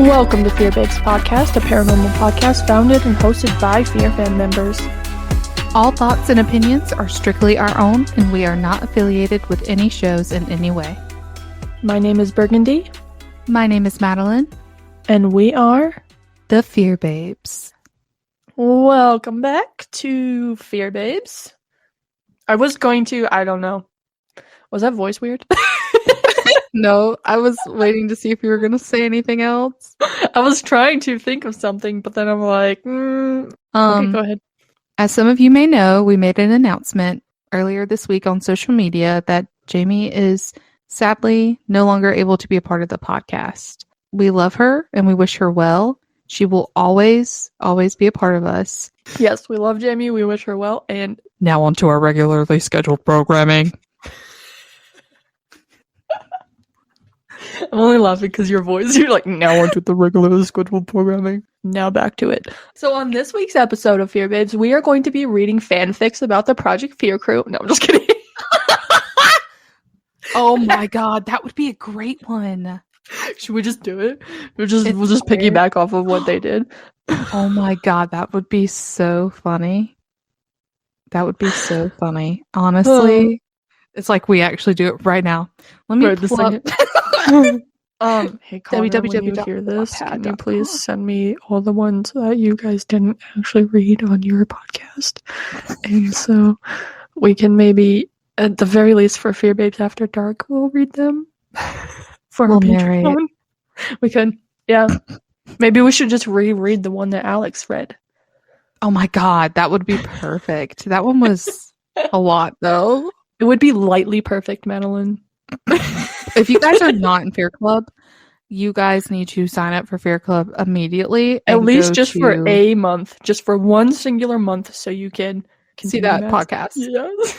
Welcome to Fear Babes Podcast, a paranormal podcast founded and hosted by Fear fan members. All thoughts and opinions are strictly our own, and we are not affiliated with any shows in any way. My name is Burgundy. My name is Madeline. And we are the Fear Babes. Welcome back to Fear Babes. I don't know. Was that voice weird? No, I was waiting to see if you were going to say anything else. I was trying to think of something, but then I'm like, okay, go ahead. As some of you may know, we made an announcement earlier this week on social media that Jaime is sadly no longer able to be a part of the podcast. We love her and we wish her well. She will always be a part of us. Yes, we love Jaime. We wish her well. And now on to our regularly scheduled programming. I'm only laughing because your voice, you're like, now on to the regularly scheduled programming. Now back to it. So on this week's episode of Fear Babes, we are going to be reading fanfics about the Project Fear crew. No, I'm just kidding. Oh my god, that would be a great one. Should we just do it? We'll just piggyback off of what they did. Oh my god, that would be so funny. That would be so funny. Honestly, it's like we actually do it right now. Let me pull up. Hey Connor, when you hear this, can you please send me all the ones that you guys didn't actually read on your podcast? And so we can maybe, at the very least for Fear Babes After Dark, we'll read them for our Patreon. We could, yeah. Maybe we should just reread the one that Alex read. Oh my god, that would be perfect. That one was a lot, though. It would be lightly perfect, Madeline. If you guys are not in Fear Club, you guys need to sign up for Fear Club immediately. At least just for a month. Just for one singular month so you can see that podcast. Yes.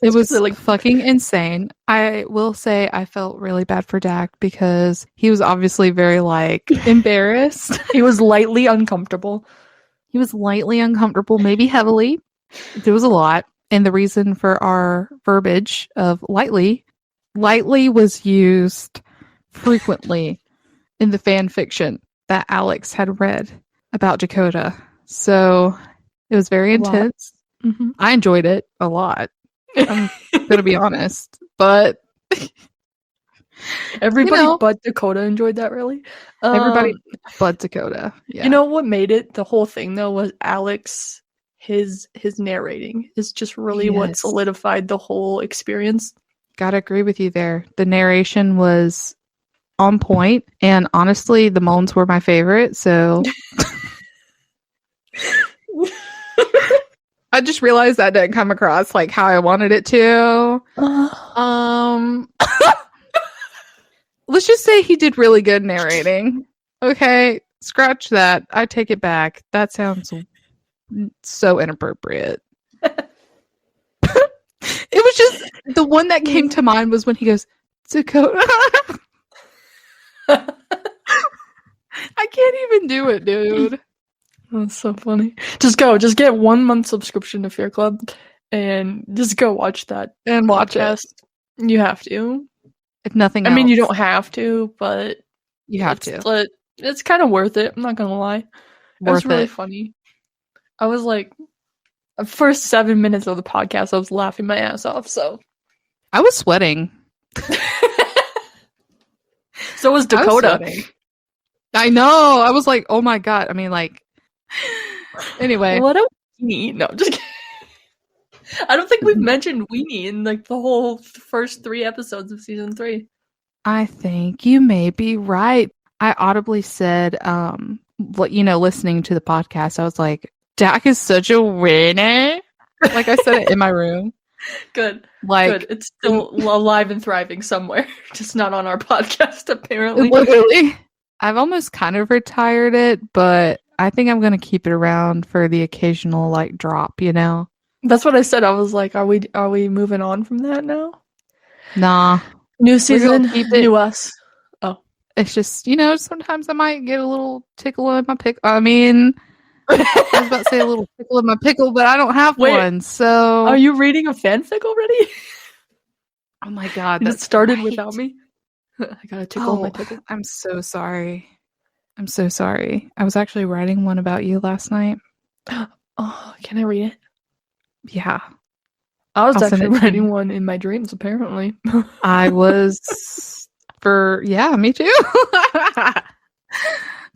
It was like fucking insane. I will say I felt really bad for Dak because he was obviously very embarrassed. He was lightly uncomfortable. Maybe heavily. There was a lot. And the reason for our verbiage of lightly was used frequently in the fan fiction that Alex had read about Dakota. So it was very intense. Mm-hmm. I enjoyed it a lot. I'm going to be honest. But everybody but Dakota enjoyed that, really. Everybody but Dakota. Yeah. You know what made it the whole thing, though, was Alex. His narrating is just really what solidified the whole experience. Gotta agree with you there. The narration was on point, and honestly, the moans were my favorite, so I just realized that didn't come across how I wanted it to. Let's just say he did really good narrating. Okay, scratch that. I take it back. That sounds so inappropriate. It was just the one that came to mind was when he goes, Dakota. I can't even do it, dude. That's so funny. Just get 1 month subscription to Fear Club and just go watch that and watch it. You have to. If nothing else. I mean, you don't have to, but you have to. It's kind of worth it. I'm not gonna lie. It's really funny. I was the first 7 minutes of the podcast, I was laughing my ass off, so. I was sweating. So was Dakota. I know. I was like, oh my god. I mean, anyway. What a weenie. No, just kidding. I don't think we've mentioned weenie in the whole first 3 episodes of season 3. I think you may be right. I audibly said, listening to the podcast, I was like, Dak is such a winner. I said it in my room. Good. Good. It's still alive and thriving somewhere. Just not on our podcast, apparently. Literally. I've almost kind of retired it, but I think I'm going to keep it around for the occasional, drop, That's what I said. I was like, are we moving on from that now? Nah. New season, new us. Oh. It's just, sometimes I might get a little tickle in my pickle. I mean, I was about to say a little tickle in my pickle, but I don't have one, so... Are you reading a fanfic already? Oh my god, that started without me? I got a tickle in my pickle. I'm so sorry. I'm so sorry. I was actually writing one about you last night. Oh, can I read it? Yeah. I was actually writing one in my dreams, apparently. I was me too.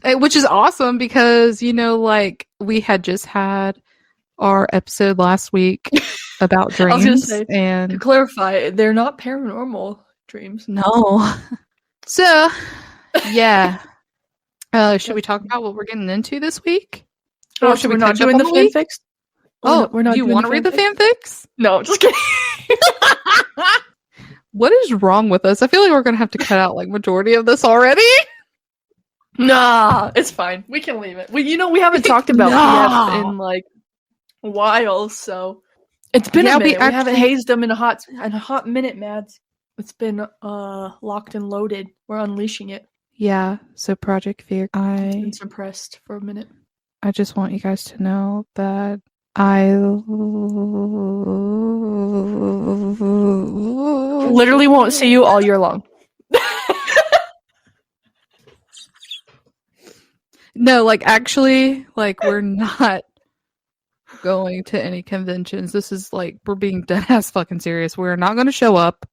Which is awesome because, like we had just had our episode last week about dreams. I was going to say, and to clarify, they're not paranormal dreams. No. So, yeah. Should we talk about what we're getting into this week? Oh, should we not doing the fanfics? We're not. Do you want to read the fanfics? No, just kidding. What is wrong with us? I feel like we're gonna have to cut out like majority of this already. Nah, it's fine. We can leave it. We haven't talked about PF in like a while, so it's been a minute. We haven't hazed them in a hot minute, Mads. It's been locked and loaded. We're unleashing it. Yeah. So Project Fear. It's been suppressed for a minute. I just want you guys to know that I literally won't see you all year long. No, like actually, like we're not going to any conventions. This is like we're being dead ass fucking serious. We're not going to show up.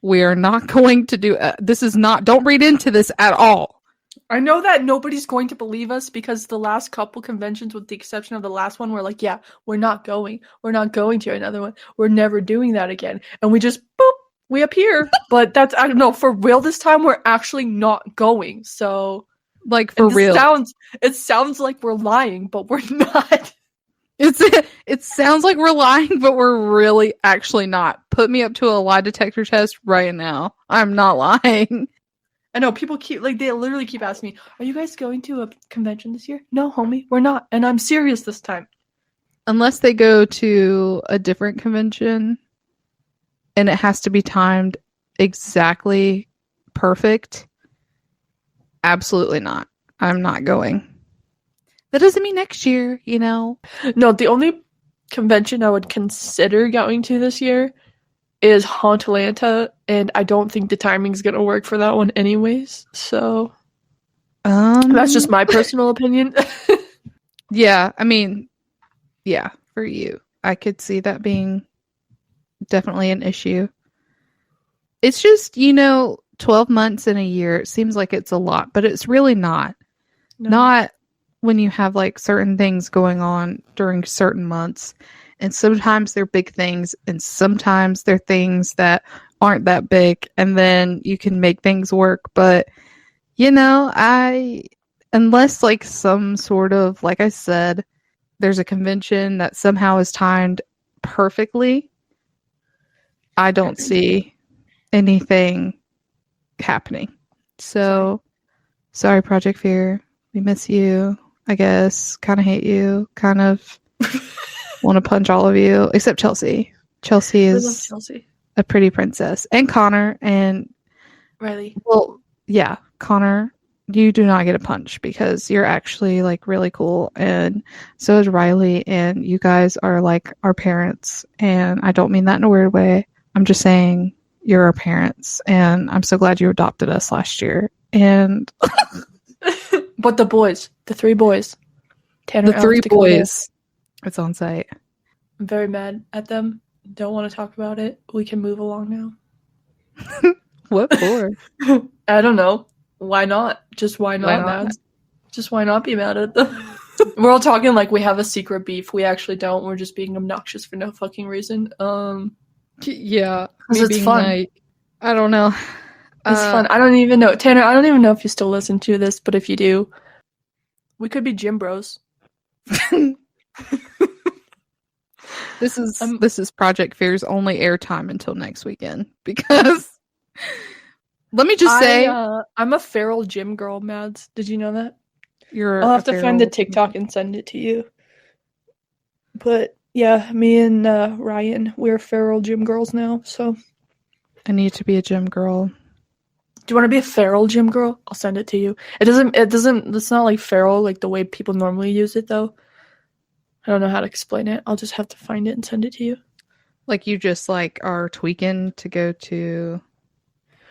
We are not going to do this is not don't read into this at all. I know that nobody's going to believe us because the last couple conventions, with the exception of the last one, we're like, yeah, we're not going. We're not going to another one. We're never doing that again. And we just, boop, we appear. But that's, I don't know, for real this time, we're actually not going. So, like, for real. It sounds like we're lying, but we're not. It sounds like we're lying, but we're really actually not. Put me up to a lie detector test right now. I'm not lying. I know people they literally keep asking me, are you guys going to a convention this year? No, homie, we're not. And I'm serious this time. Unless they go to a different convention and it has to be timed exactly perfect. Absolutely not. I'm not going. That doesn't mean next year, No, the only convention I would consider going to this year is Hauntlanta, and I don't think the timing's gonna work for that one anyways, so that's just my personal opinion. Yeah, I mean, yeah, for you. I could see that being definitely an issue. It's just, 12 months in a year, it seems like it's a lot, but it's really not. No. Not when you have like certain things going on during certain months. And sometimes they're big things, and sometimes they're things that aren't that big, and then you can make things work. But, unless like some sort of, like I said, there's a convention that somehow is timed perfectly, I don't see anything happening. So, sorry, Project Fear. We miss you, I guess. Kind of hate you. Kind of want to punch all of you, except Chelsea. Chelsea is a pretty princess. And Connor and Riley. Well, yeah, Connor, you do not get a punch because you're actually like really cool. And so is Riley. And you guys are like our parents. And I don't mean that in a weird way. I'm just saying you're our parents. And I'm so glad you adopted us last year. And but the boys, the three boys. Tanner, the three boys. It's on site. I'm very mad at them. Don't want to talk about it. We can move along now. What for? I don't know. Why not? Just why not, Mads? Just why not be mad at them? We're all talking like we have a secret beef. We actually don't. We're just being obnoxious for no fucking reason. Yeah. Because it's fun. Like, I don't know. It's fun. I don't even know. Tanner, I don't even know if you still listen to this, but if you do, we could be gym bros. This is Project Fear's only airtime until next weekend because let me just say I'm a feral gym girl, Mads. Did you know that? I'll have to find the TikTok and send it to you. But yeah, me and Ryan, we're feral gym girls now. So I need to be a gym girl. Do you want to be a feral gym girl? I'll send it to you. It's not like feral like the way people normally use it though. I don't know how to explain it. I'll just have to find it and send it to you. Like you just like are tweaking to go to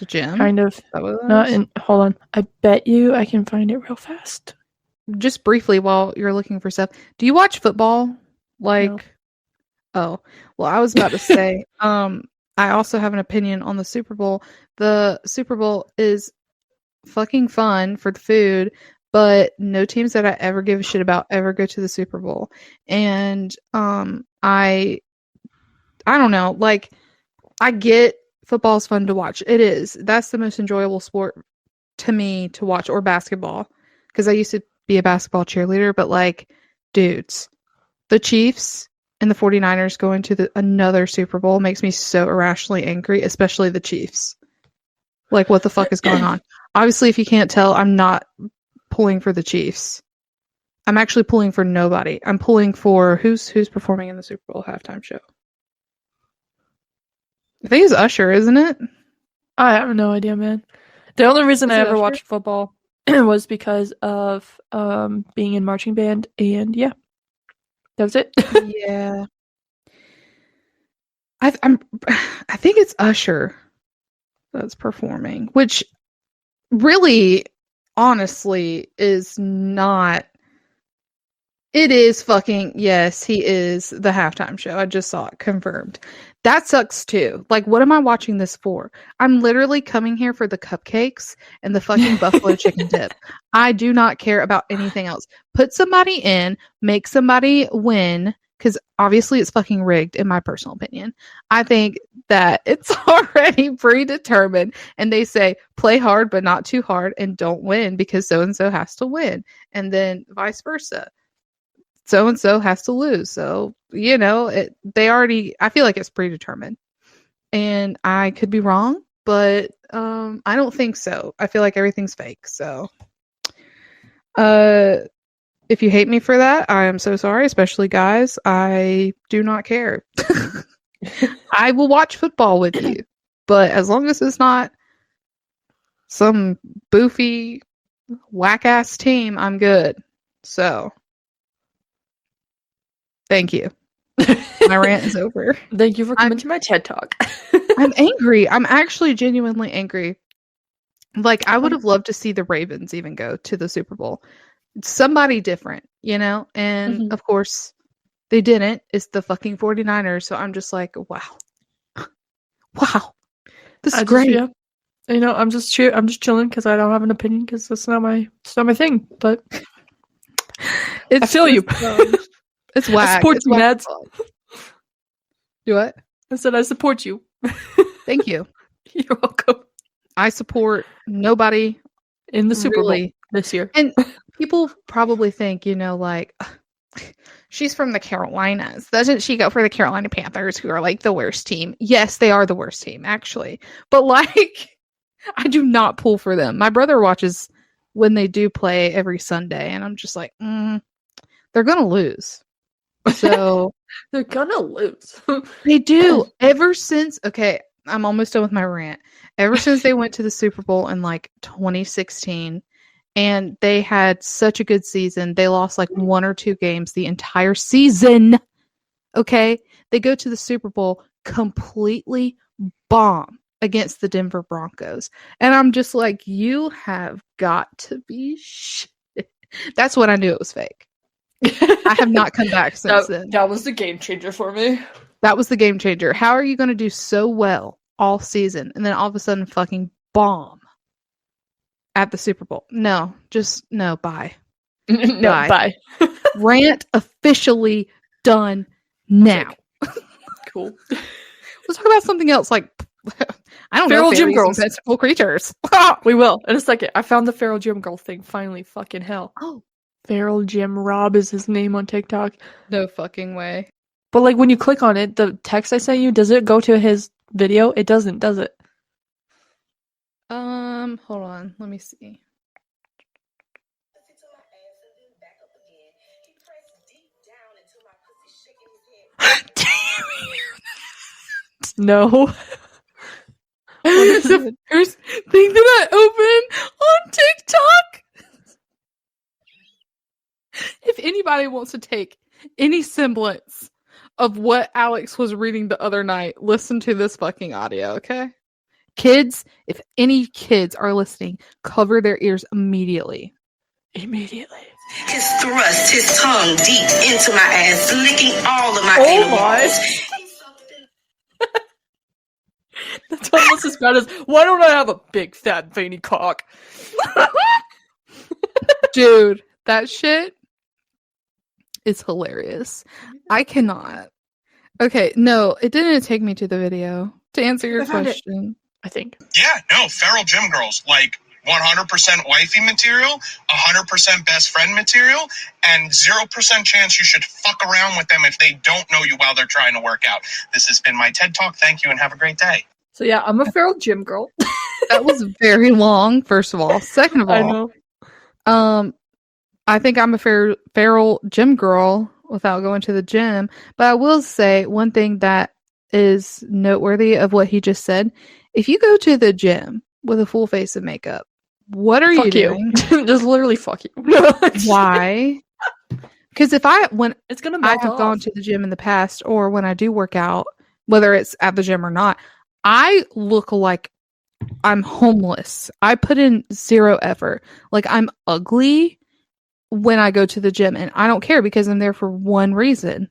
The gym? Kind of. Not in. Hold on. I bet you I can find it real fast. Just briefly while you're looking for stuff. Do you watch football? Like, No. Oh, well, I was about to say, I also have an opinion on the Super Bowl. The Super Bowl is fucking fun for the food, but no teams that I ever give a shit about ever go to the Super Bowl. And I don't know, like, I get football is fun to watch. It is. That's the most enjoyable sport to me to watch, or basketball, because I used to be a basketball cheerleader, but like, dudes, the Chiefs and the 49ers going to another Super Bowl makes me so irrationally angry, especially the Chiefs. Like, what the fuck is going on? Obviously, if you can't tell, I'm not pulling for the Chiefs. I'm actually pulling for nobody. I'm pulling for who's performing in the Super Bowl halftime show. I think it's Usher, isn't it? I have no idea, man. The only reason I ever watched football was because of being in marching band, and yeah, that was it. Yeah, I think it's Usher that's performing, which really, honestly, is not. It is fucking, yes, he is the halftime show. I just saw it confirmed. That sucks too. Like, what am I watching this for? I'm literally coming here for the cupcakes and the fucking buffalo chicken dip. I do not care about anything else. Put somebody in, make somebody win, because obviously it's fucking rigged, in my personal opinion. I think that it's already predetermined, and they say, play hard but not too hard, and don't win because so-and-so has to win. And then vice versa. So-and-so has to lose. So, you know, I feel like it's predetermined. And I could be wrong, but I don't think so. I feel like everything's fake. So, if you hate me for that, I am so sorry, especially guys. I do not care. I will watch football with you, but as long as it's not some boofy, whack-ass team, I'm good. So, thank you. My rant is over. Thank you for coming to my TED Talk. I'm angry. I'm actually genuinely angry. Like, I would have loved to see the Ravens even go to the Super Bowl. Somebody different, you know? And of course, they didn't. It's the fucking 49ers. So I'm just like, wow. Wow. This is great. Yeah. You know, I'm just chilling because I don't have an opinion because it's not my thing. But I feel you. It's whack. I support you, Mads. Do what? I said I support you. Thank you. You're welcome. I support nobody in the Super Bowl this year. And people probably think, you know, like, she's from the Carolinas. Doesn't she go for the Carolina Panthers, who are like the worst team? Yes, they are the worst team, actually. But like, I do not pull for them. My brother watches when they do play every Sunday, and I'm just like, they're gonna lose. So they're gonna lose. They do. Ever since, okay, I'm almost done with my rant. Ever since they went to the Super Bowl in like 2016, and they had such a good season, they lost like 1 or 2 games the entire season. Okay, they go to the Super Bowl, completely bomb against the Denver Broncos, and I'm just like, you have got to be shit. That's when I knew it was fake. I have not come back since then. That was the game changer for me. That was the game changer. How are you going to do so well all season and then all of a sudden fucking bomb at the Super Bowl? No, just no, bye. No, bye. Rant officially done now. Cool. Let's talk about something else, like, I don't feral know, gym girls, mythical creatures. We will in a second. I found the feral gym girl thing finally. Fucking hell. Oh. Feral Jim Rob is his name on TikTok. No fucking way. But like when you click on it, the text I sent you, does it go to his video? It doesn't, does it? Hold on. Let me see. No. What is the first thing that I open on TikTok? If anybody wants to take any semblance of what Alex was reading the other night, listen to this fucking audio, okay? Kids, if any kids are listening, cover their ears immediately. Immediately. His thrust his tongue deep into my ass, licking all of my anal balls. That's almost as bad as, why don't I have a big, fat, veiny cock? Dude, that shit is hilarious. I cannot. Okay, no, it didn't take me to the video to answer your question. I think. Yeah, no, feral gym girls, like 100% wifey material, 100% best friend material, and 0% chance you should fuck around with them if they don't know you while they're trying to work out. This has been my TED Talk. Thank you and have a great day. So yeah, I'm a feral gym girl. That was very long, first of all. Second of all, I know. I think I'm a feral gym girl without going to the gym. But I will say one thing that is noteworthy of what he just said. If you go to the gym with a full face of makeup, what are you doing? Just literally fuck you. Why? Because when it's gonna I have gone to the gym in the past, or when I do work out, whether it's at the gym or not, I look like I'm homeless. I put in zero effort. Like, I'm ugly when I go to the gym, and I don't care because I'm there for one reason,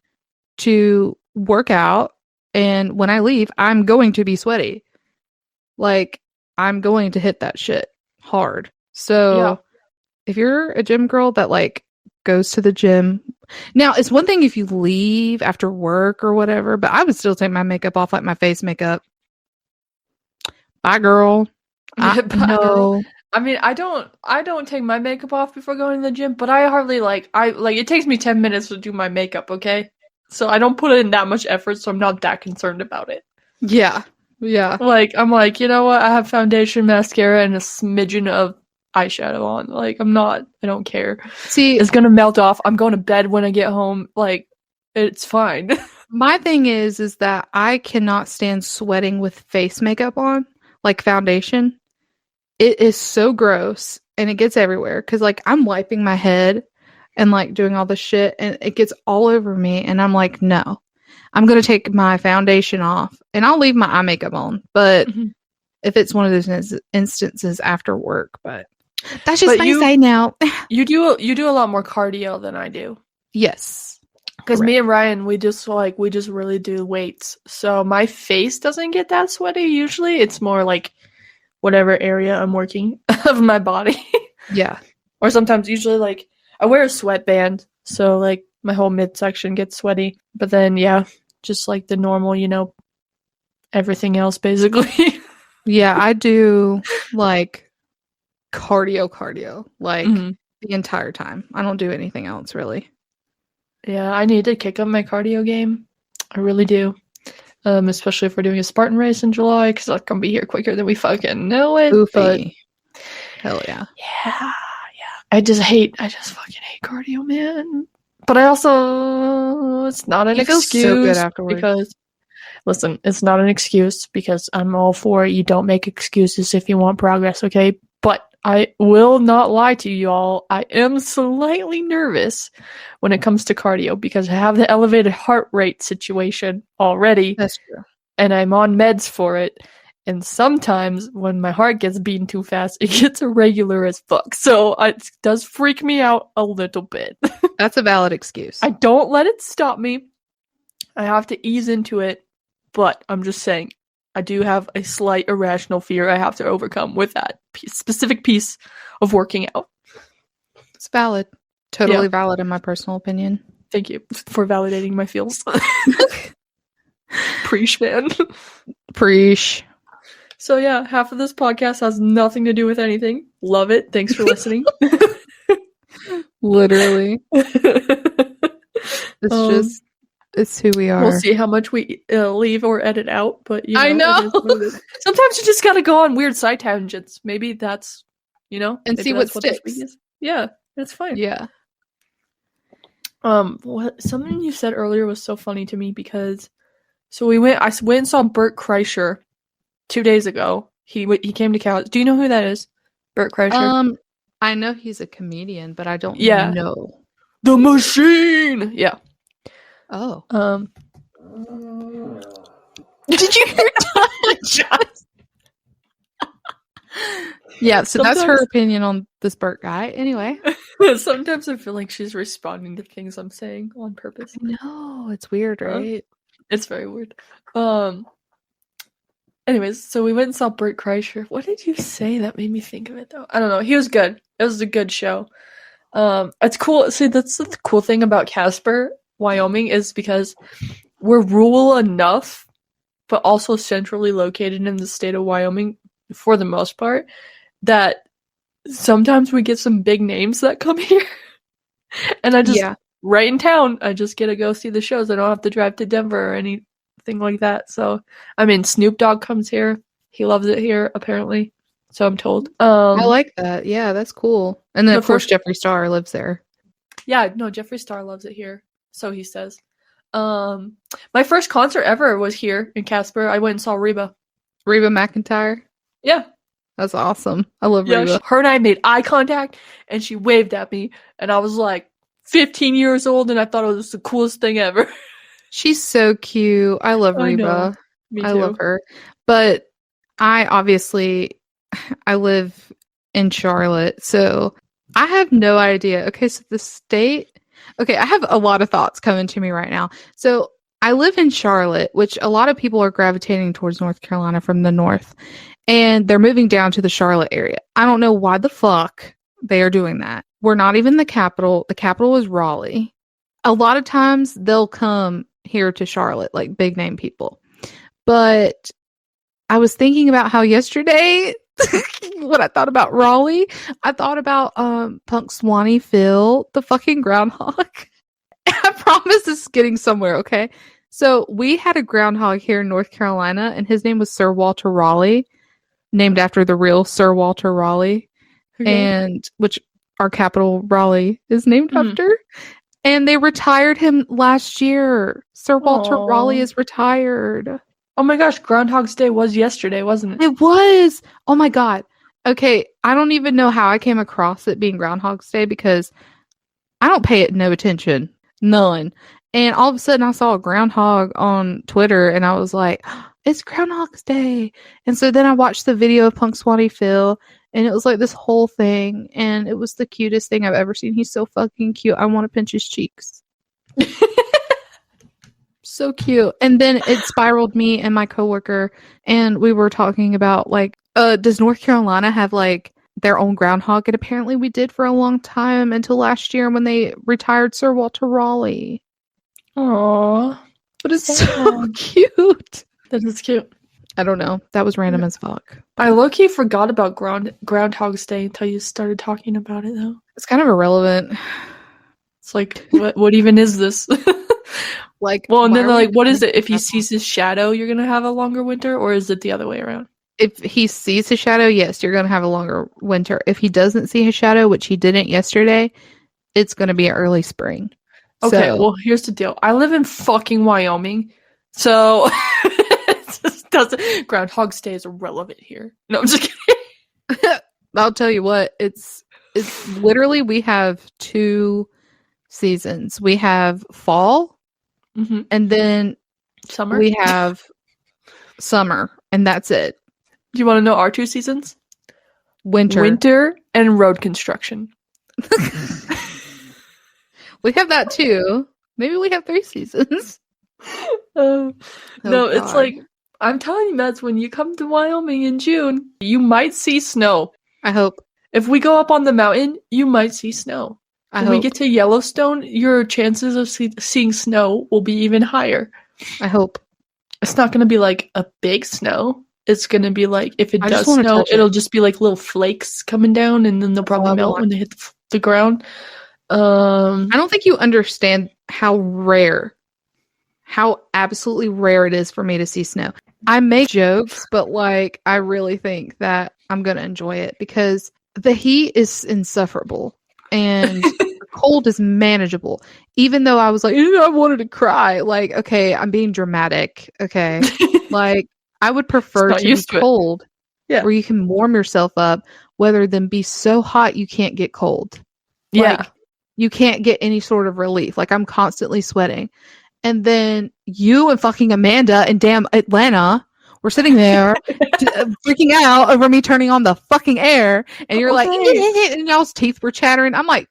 to work out. And when I leave, I'm going to be sweaty. Like, I'm going to hit that shit hard. So if you're a gym girl that like goes to the gym, now it's one thing if you leave after work or whatever, but I would still take my makeup off, like my face makeup. Bye, girl. No. I mean, I don't take my makeup off before going to the gym, but I hardly it takes me 10 minutes to do my makeup, okay? So I don't put in that much effort, so I'm not that concerned about it. Yeah. Yeah. Like, I'm like, you know what? I have foundation, mascara, and a smidgen of eyeshadow on. Like, I don't care. See, it's gonna melt off. I'm going to bed when I get home. Like, it's fine. My thing is that I cannot stand sweating with face makeup on, like foundation. It is so gross, and it gets everywhere. Because, like, I'm wiping my head and, like, doing all this shit, and it gets all over me, and I'm like, no. I'm going to take my foundation off, and I'll leave my eye makeup on. But if it's one of those instances after work, but that's just my say now. You do a lot more cardio than I do. Yes. Because me and Ryan, we just really do weights. So my face doesn't get that sweaty usually. It's more like whatever area I'm working of my body. Yeah. Or sometimes usually like I wear a sweatband. So like my whole midsection gets sweaty. But then, yeah, just like the normal, everything else basically. Yeah, I do like cardio, like the entire time. I don't do anything else really. Yeah, I need to kick up my cardio game. I really do. Especially if we're doing a Spartan race in July, because that's gonna be here quicker than we fucking know it. Oofy. But hell yeah. Yeah. I just fucking hate cardio, man. But I also, it's not an excuse. So good afterwards. Because, listen, it's not an excuse because I'm all for it. You don't make excuses if you want progress, okay? But I will not lie to you all. I am slightly nervous when it comes to cardio because I have the elevated heart rate situation already. That's true. And I'm on meds for it. And sometimes when my heart gets beating too fast, it gets irregular as fuck. So it does freak me out a little bit. That's a valid excuse. I don't let it stop me. I have to ease into it. But I'm just saying, I do have a slight irrational fear I have to overcome with that specific piece of working out. It's valid. Totally valid in my personal opinion. Thank you for validating my feels. Preach, man. Preach. So yeah, half of this podcast has nothing to do with anything. Love it. Thanks for listening. Literally. It's who we are. We'll see how much we leave or edit out, but I know. Sometimes you just gotta go on weird side tangents. Maybe that's, and see what sticks. Yeah, that's fine. Yeah. Something you said earlier was so funny to me because, I went and saw Bert Kreischer 2 days ago. He came to Cal. Do you know who that is? Bert Kreischer? I know he's a comedian, but I don't know. The Machine! Yeah. Oh. Did you hear that? Yeah, so that's her opinion on this Burt guy. Anyway. Sometimes I feel like she's responding to things I'm saying on purpose. No, it's weird, right? It's very weird. Anyways, so we went and saw Burt Kreischer. What did you say that made me think of it, though? I don't know. He was good. It was a good show. It's cool. See, that's the cool thing about Casper, Wyoming, is because we're rural enough, but also centrally located in the state of Wyoming for the most part, that sometimes we get some big names that come here. And I just, right in town, I just get to go see the shows. I don't have to drive to Denver or anything like that. So, I mean, Snoop Dogg comes here. He loves it here, apparently. So I'm told. I like that. Yeah, that's cool. And then, of course, Jeffree Star lives there. Yeah, no, Jeffree Star loves it here. So he says. My first concert ever was here in Casper. I went and saw Reba. Reba McEntire? Yeah. That's awesome. I love Reba. Her and I made eye contact, and she waved at me, and I was like 15 years old, and I thought it was the coolest thing ever. She's so cute. I love Reba. I love her. But I live in Charlotte, so I have no idea. Okay, so the state... Okay, I have a lot of thoughts coming to me right now. So I live in Charlotte, which a lot of people are gravitating towards North Carolina from the north, and they're moving down to the Charlotte area. I don't know why the fuck they are doing that. We're not even the capital. The capital is Raleigh. A lot of times they'll come here to Charlotte, like big name people. But I was thinking about how yesterday, what I thought about Raleigh, I thought about Punk Swanee Phil, the fucking groundhog. I promise this is getting somewhere, okay? So we had a groundhog here in North Carolina, and his name was Sir Walter Raleigh, named after the real Sir Walter Raleigh, and which our capital, Raleigh, is named after. And they retired him last year. Sir Walter Raleigh is retired. Oh my gosh, Groundhog's Day was yesterday, wasn't it? It was! Oh my god. Okay, I don't even know how I came across it being Groundhog's Day because I don't pay it no attention. None. And all of a sudden I saw a groundhog on Twitter and I was like, it's Groundhog's Day. And so then I watched the video of Punk Swanee Phil and it was like this whole thing and it was the cutest thing I've ever seen. He's so fucking cute. I want to pinch his cheeks. So cute. And then it spiraled me and my coworker and we were talking about like, does North Carolina have like their own groundhog? And apparently we did for a long time until last year when they retired Sir Walter Raleigh. Aww. But it's so cute. That is cute. I don't know. That was random as fuck. I low-key forgot about Groundhog's Day until you started talking about it, though. It's kind of irrelevant. It's like, what even is this? Like, well, and then like, what is it? If he sees his shadow, you're gonna have a longer winter, or is it the other way around? If he sees his shadow, yes, you're gonna have a longer winter. If he doesn't see his shadow, which he didn't yesterday, it's gonna be early spring. Okay, so, well, here's the deal. I live in fucking Wyoming, so it just doesn't. Groundhog's Day is irrelevant here. No, I'm just kidding. I'll tell you what. It's literally we have 2 seasons. We have fall, and then summer. We have summer, and that's it. Do you want to know our 2 seasons? Winter and road construction. We have that too. Maybe we have 3 seasons. No, it's like, I'm telling you, Mads, when you come to Wyoming in June, you might see snow. I hope. If we go up on the mountain, you might see snow. When we get to Yellowstone, your chances of seeing snow will be even higher. I hope. It's not going to be like a big snow. It's going to be like, if it does snow, it'll just be like little flakes coming down, and then they'll probably melt when they hit the ground. I don't think you understand how absolutely rare it is for me to see snow. I make jokes, but like I really think that I'm going to enjoy it because the heat is insufferable and the cold is manageable. Even though I was like, I wanted to cry. Like, okay, I'm being dramatic. Okay. Like I would prefer to be cold where you can warm yourself up rather than be so hot you can't get cold. Like, you can't get any sort of relief. Like I'm constantly sweating. And then you and fucking Amanda and damn Atlanta We're sitting there freaking out over me turning on the fucking air, and you're like, and y'all's teeth were chattering. I'm like,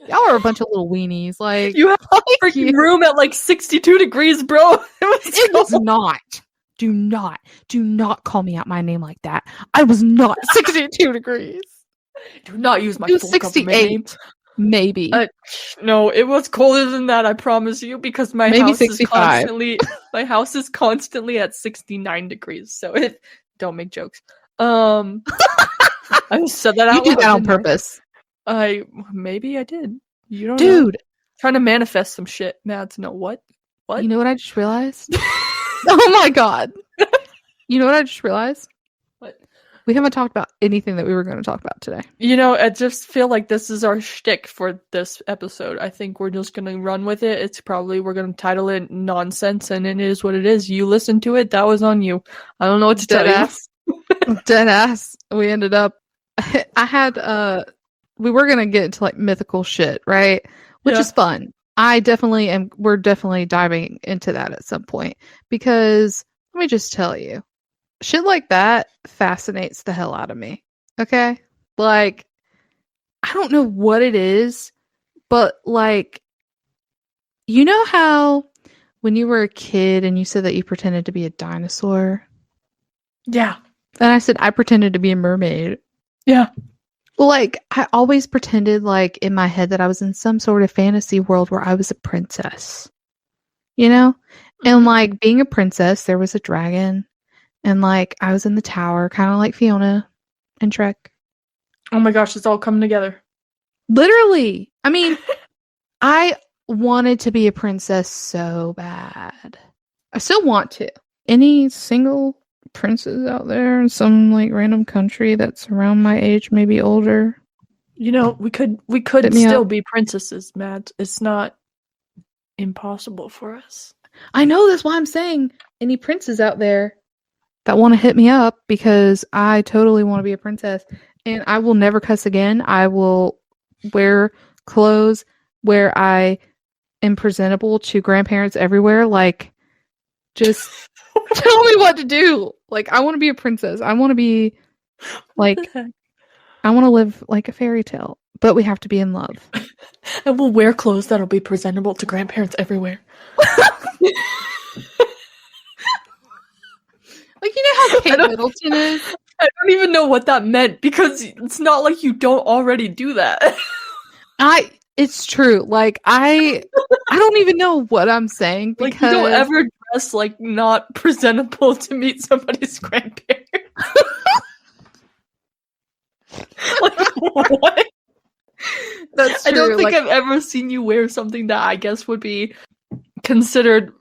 y'all are a bunch of little weenies. Like, you have a freaking room at like 62 degrees, bro. It was not. Do not call me out my name like that. I was not 62 degrees. Do not use my It was full 68. name. Maybe. No, it was colder than that, I promise you, because my Maybe house 65. is constantly at 69 degrees. So don't make jokes. I said that out loud. You did that on purpose. Maybe I did. You don't Dude. know. Trying to manifest some shit. Mads, no, what? You know what I just realized? Oh my god. You know what I just realized? What? We haven't talked about anything that we were going to talk about today. You know, I just feel like this is our shtick for this episode. I think we're just going to run with it. We're going to title it Nonsense, and it is what it is. You listen to it, that was on you. I don't know what to tell you. Dead ass. We ended up, we were going to get into like mythical shit, right? Which is fun. We're definitely diving into that at some point, because let me just tell you, shit like that fascinates the hell out of me. Okay? Like, I don't know what it is, but like, you know how when you were a kid and you said that you pretended to be a dinosaur? Yeah. And I said I pretended to be a mermaid. Yeah. Well, like, I always pretended, like, in my head that I was in some sort of fantasy world where I was a princess. You know? And, like, being a princess, there was a dragon. And, like, I was in the tower, kind of like Fiona and Shrek. Oh my gosh, it's all coming together. Literally. I mean, I wanted to be a princess so bad. I still want to. Any single princes out there in some like random country that's around my age, maybe older? You know, we could still be princesses, Matt. It's not impossible for us. I know, that's why I'm saying any princes out there that want to hit me up, because I totally want to be a princess, and I will never cuss again. I will wear clothes where I am presentable to grandparents everywhere. Like, just tell me what to do. Like, I want to be a princess. I want to be like, I want to live like a fairy tale, but we have to be in love. And we'll wear clothes that'll be presentable to grandparents everywhere. Like, you know how Kate Middleton is? I don't even know what that meant, because it's not like you don't already do that. It's true. Like, I don't even know what I'm saying, because like, you don't ever dress like not presentable to meet somebody's grandparents. Like, what? That's true. I don't think I've ever seen you wear something that I guess would be considered,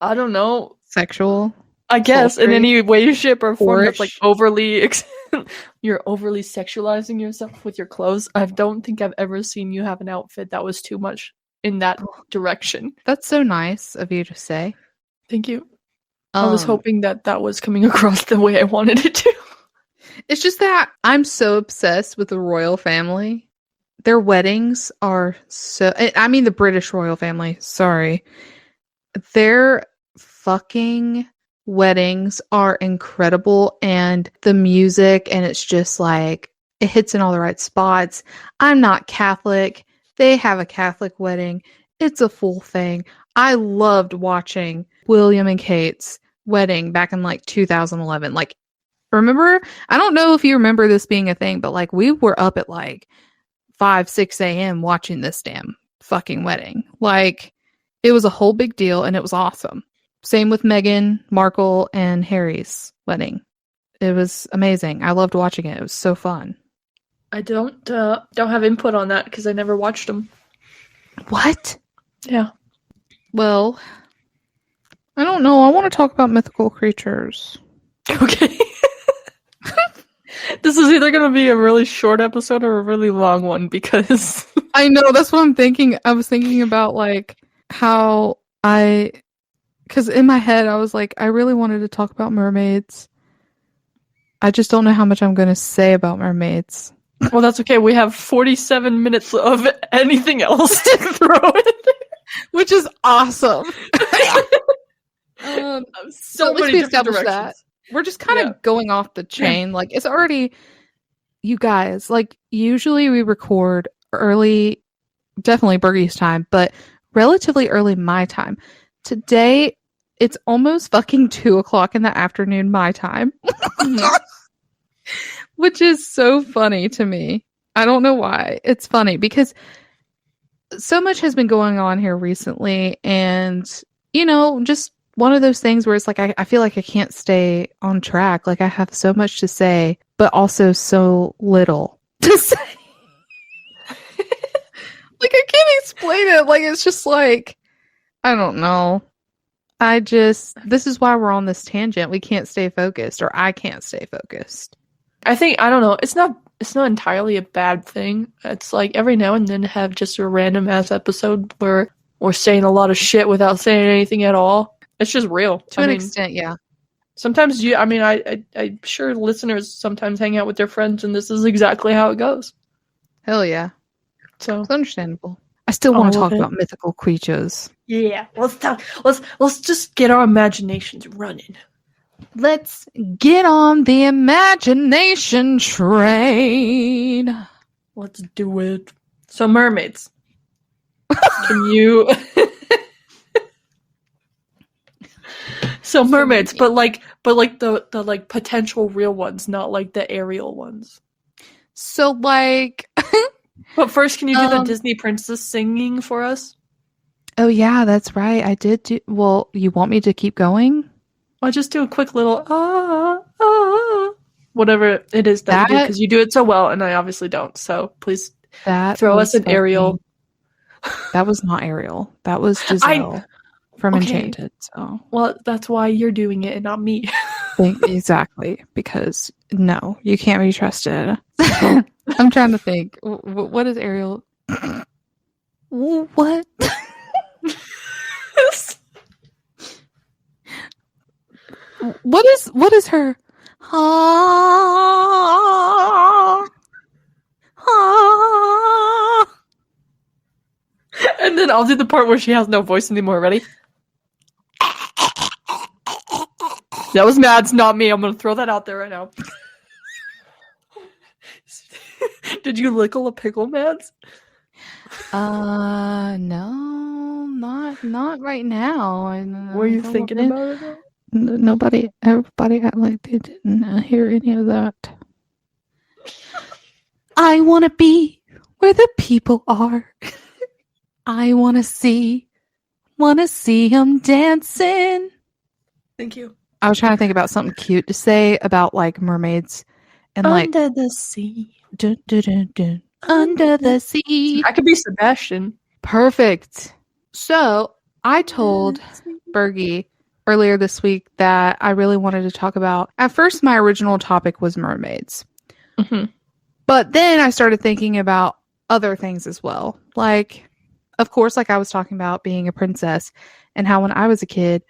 I don't know, sexual. I guess in any way, shape, or form that's like overly. You're overly sexualizing yourself with your clothes. I don't think I've ever seen you have an outfit that was too much in that direction. That's so nice of you to say. Thank you. I was hoping that was coming across the way I wanted it to. It's just that I'm so obsessed with the royal family. Their weddings are so... I mean, the British royal family. Sorry. Their fucking weddings are incredible, and the music, and it's just like, it hits in all the right spots. I'm not Catholic. They have a Catholic wedding. It's a full thing. I loved watching William and Kate's wedding back in like 2011. Like, remember? I don't know if you remember this being a thing, but like, we were up at like 5-6 a.m. watching this damn fucking wedding. Like, it was a whole big deal, and it was awesome. Same with Meghan Markle and Harry's wedding. It was amazing. I loved watching it. It was so fun. I don't have input on that because I never watched them. What? Yeah. Well, I don't know. I want to talk about mythical creatures. Okay. This is either going to be a really short episode or a really long one, because... I know, that's what I'm thinking. I was thinking about, like, how because in my head, I was like, I really wanted to talk about mermaids. I just don't know how much I'm going to say about mermaids. Well, that's okay. We have 47 minutes of anything else to throw in there. Which is awesome. So many different directions. That. We're just kind of going off the chain. Like, it's already, you guys, like, usually we record early, definitely Burgy's time, but relatively early my time. Today, it's almost fucking 2:00 in the afternoon my time. Which is so funny to me. I don't know why. It's funny because so much has been going on here recently, and, you know, just one of those things where it's like I feel like I can't stay on track. Like, I have so much to say, but also so little to say. Like, I can't explain it. Like, it's just like, I don't know. This is why we're on this tangent. We can't stay focused, or I can't stay focused. I don't know. It's not entirely a bad thing. It's like every now and then have just a random ass episode where we're saying a lot of shit without saying anything at all. It's just real. To an extent, yeah. Sometimes I'm sure listeners sometimes hang out with their friends, and this is exactly how it goes. Hell yeah. So it's understandable. I still want to talk about mythical creatures. Yeah, let's just get our imaginations running. Let's get on the imagination train. Let's do it. So, mermaids. Can you... So mermaids, but like the like potential real ones, not like the Ariel ones. So like But first, can you do the Disney princess singing for us? Oh yeah, that's right. I did do. Well, you want me to keep going? I'll just do a quick little whatever it is that you do, because you do it so well, and I obviously don't. So please throw us an Ariel. That was not Ariel. That was Giselle from Enchanted. So well, that's why you're doing it and not me. Exactly, because no, you can't be trusted. I'm trying to think. What is Ariel? What? What is her? And then I'll do the part where she has no voice anymore. Ready? That was Mads, not me. I'm gonna throw that out there right now. Did you lickle a pickle, Mads? No, not right now. Were you thinking about it? Everybody act like they didn't hear any of that. I want to be where the people are. I want to see them dancing. Thank you. I was trying to think about something cute to say about like mermaids and under the sea. Dun, dun, dun, dun. Under the sea. I could be Sebastian. Perfect. So I told Burgy earlier this week that I really wanted to talk about. At first, my original topic was mermaids. Mm-hmm. But then I started thinking about other things as well. Like, of course, like I was talking about being a princess and how when I was a kid,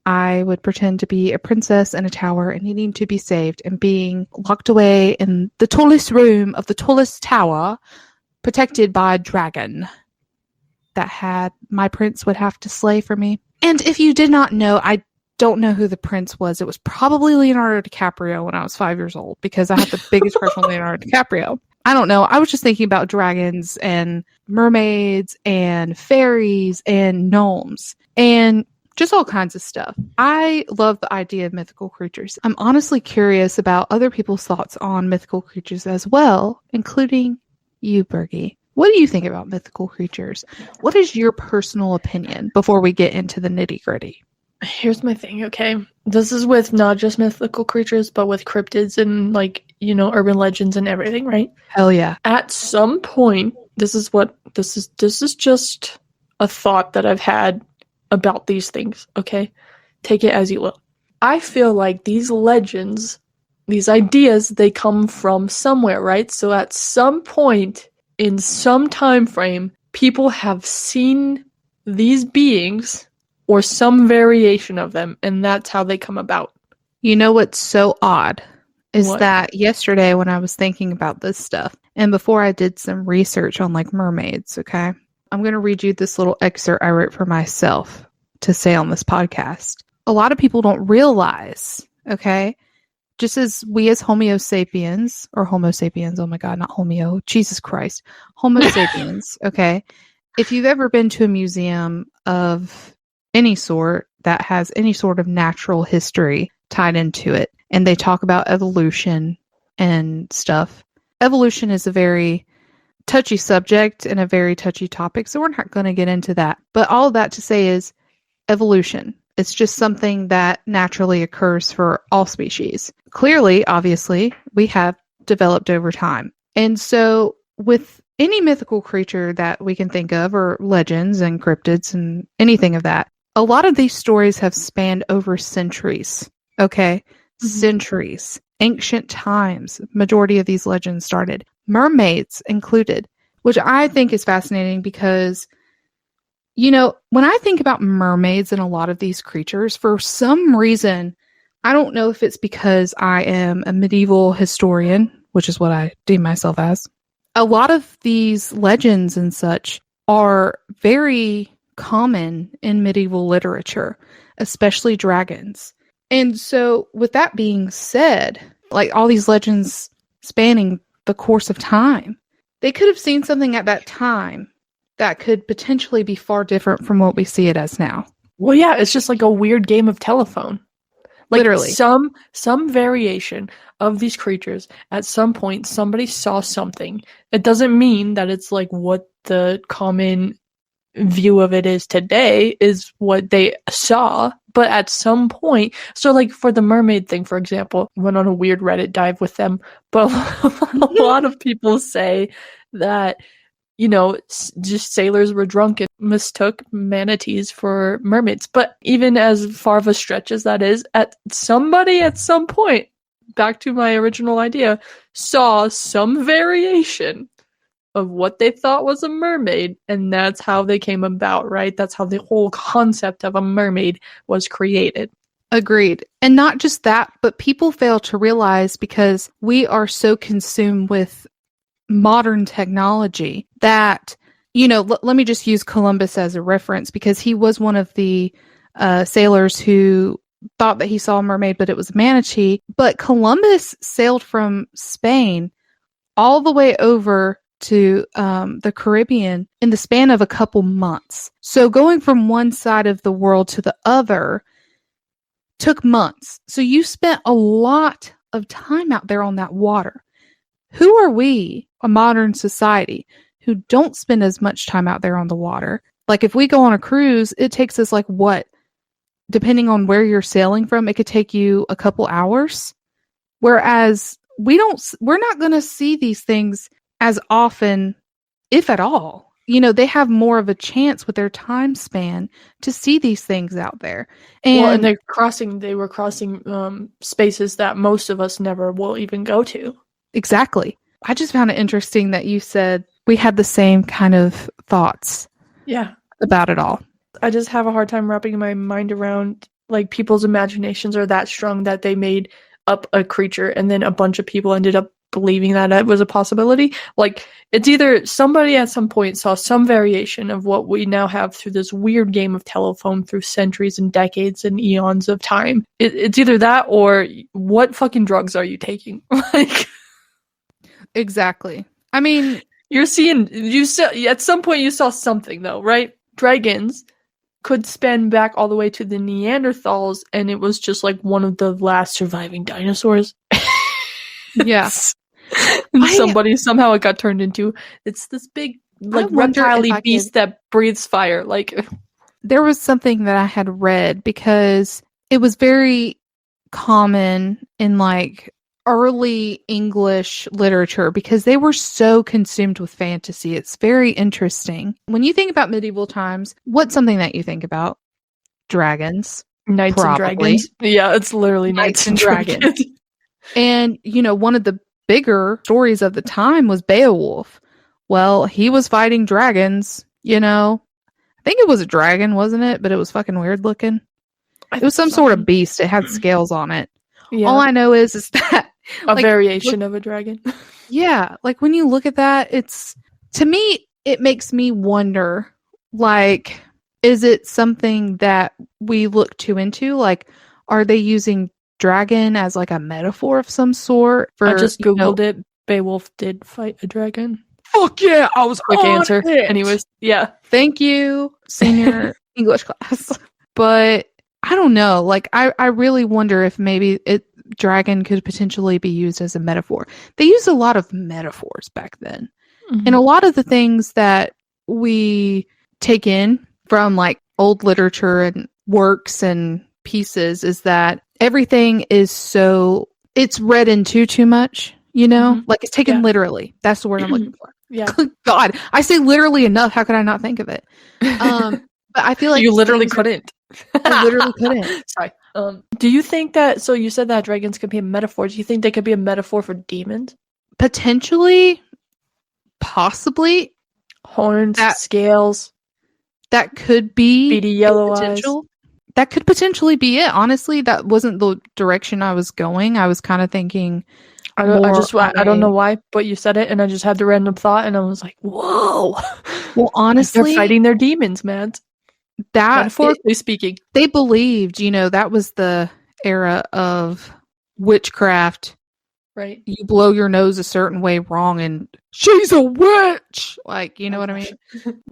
I would pretend to be a princess in a tower and needing to be saved and being locked away in the tallest room of the tallest tower, protected by a dragon that had my prince would have to slay for me. And if you did not know, I don't know who the prince was. It was probably Leonardo DiCaprio when I was 5 years old, because I had the biggest crush on Leonardo DiCaprio. I don't know. I was just thinking about dragons and mermaids and fairies and gnomes and just all kinds of stuff. I love the idea of mythical creatures. I'm honestly curious about other people's thoughts on mythical creatures as well, including you, Burgy. What do you think about mythical creatures? What is your personal opinion before we get into the nitty-gritty? Here's my thing, okay? This is with not just mythical creatures, but with cryptids and, like, you know, urban legends and everything, right? Hell yeah. At some point, this is just a thought that I've had about these things, okay? Take it as you will. I feel like these legends, these ideas, they come from somewhere, right? So at some point, in some time frame, people have seen these beings or some variation of them, and that's how they come about. You know what's so odd is that yesterday when I was thinking about this stuff, and before I did some research on like mermaids, okay, I'm going to read you this little excerpt I wrote for myself to say on this podcast. a lot of people don't realize, okay? Just as we as Homo sapiens, oh my God, not Homeo, Jesus Christ, Homo sapiens, okay? If you've ever been to a museum of any sort that has any sort of natural history tied into it, and they talk about evolution and stuff, evolution is a very touchy subject and a very touchy topic, so we're not going to get into that. But all of that to say is evolution. It's just something that naturally occurs for all species. Clearly, obviously, we have developed over time. And so with any mythical creature that we can think of, or legends and cryptids and anything of that, a lot of these stories have spanned over centuries. Okay? Mm-hmm. Centuries. Ancient times. Majority of these legends started. Mermaids included, which I think is fascinating because, you know, when I think about mermaids and a lot of these creatures, for some reason, I don't know if it's because I am a medieval historian, which is what I deem myself as. A lot of these legends and such are very common in medieval literature, especially dragons. And so with that being said, like all these legends spanning the course of time, they could have seen something at that time that could potentially be far different from what we see it as now. Well, yeah, it's just like a weird game of telephone. Like literally. Some variation of these creatures, at some point, somebody saw something. It doesn't mean that it's like what the common view of it is today is what they saw, but at some point, so like for the mermaid thing, for example, I went on a weird Reddit dive with them, but a lot of people say that, you know, just sailors were drunk and mistook manatees for mermaids. But even as far of a stretch as that is, somebody at some point, back to my original idea, saw some variation of what they thought was a mermaid, and that's how they came about, right? That's how the whole concept of a mermaid was created. Agreed. And not just that, but people fail to realize, because we are so consumed with modern technology that, you know, let me just use Columbus as a reference, because he was one of the sailors who thought that he saw a mermaid, but it was a manatee. But Columbus sailed from Spain all the way over to the Caribbean in the span of a couple months. So going from one side of the world to the other took months. So you spent a lot of time out there on that water. Who are we, a modern society, who don't spend as much time out there on the water? Like if we go on a cruise, it takes us like what? Depending on where you're sailing from, it could take you a couple hours. Whereas we're not going to see these things as often, if at all. You know, they have more of a chance with their time span to see these things out there. And they were crossing spaces that most of us never will even go to. Exactly. I just found it interesting that you said we had the same kind of thoughts. Yeah. About it all. I just have a hard time wrapping my mind around, like, people's imaginations are that strong that they made up a creature and then a bunch of people ended up believing that it was a possibility. Like, it's either somebody at some point saw some variation of what we now have through this weird game of telephone through centuries and decades and eons of time. It's either that or what fucking drugs are you taking? Like, exactly. I mean, at some point you saw something though, right? Dragons could span back all the way to the Neanderthals, and it was just like one of the last surviving dinosaurs. Yeah. And somebody somehow it got turned into, it's this big like reptile-y beast that breathes fire. Like, there was something that I had read, because it was very common in like early English literature, because they were so consumed with fantasy. It's very interesting. When you think about medieval times, what's something that you think about? Dragons. Knights and dragons. Yeah, it's literally knights and dragons. And, you know, one of the bigger stories of the time was Beowulf. Well, he was fighting dragons, you know. I think it was a dragon, wasn't it? But it was fucking weird looking. It was some sort of beast. It had scales on it. Yeah. All I know is that a variation of a dragon. Yeah, like when you look at that, to me, it makes me wonder, like, is it something that we look too into? Like, are they using dragon as like a metaphor of some sort? I just Googled it. Beowulf did fight a dragon. Fuck yeah, I was quick answer. It. Anyways, yeah. Thank you, senior English class. But I don't know. Like, I really wonder if maybe dragon could potentially be used as a metaphor. They used a lot of metaphors back then. Mm-hmm. And a lot of the things that we take in from like old literature and works and pieces is that everything is it's read into too much, you know? Like it's taken literally. That's the word I'm looking for. Yeah. God, I say literally enough. How could I not think of it? But I feel like you literally couldn't. I literally couldn't. Sorry. Do you think that, so you said that dragons could be a metaphor. Do you think they could be a metaphor for demons? Potentially, possibly. Horns, scales. That could be beady yellow eyes. That could potentially be it. Honestly, that wasn't the direction I was going. I was kind of thinking. I don't know why, but you said it, and I just had the random thought, and I was like, "Whoa!" Well, honestly, they're fighting their demons, man. Metaphorically speaking, they believed, that was the era of witchcraft. Right. You blow your nose a certain way wrong, and she's a witch. Like, you know what I mean?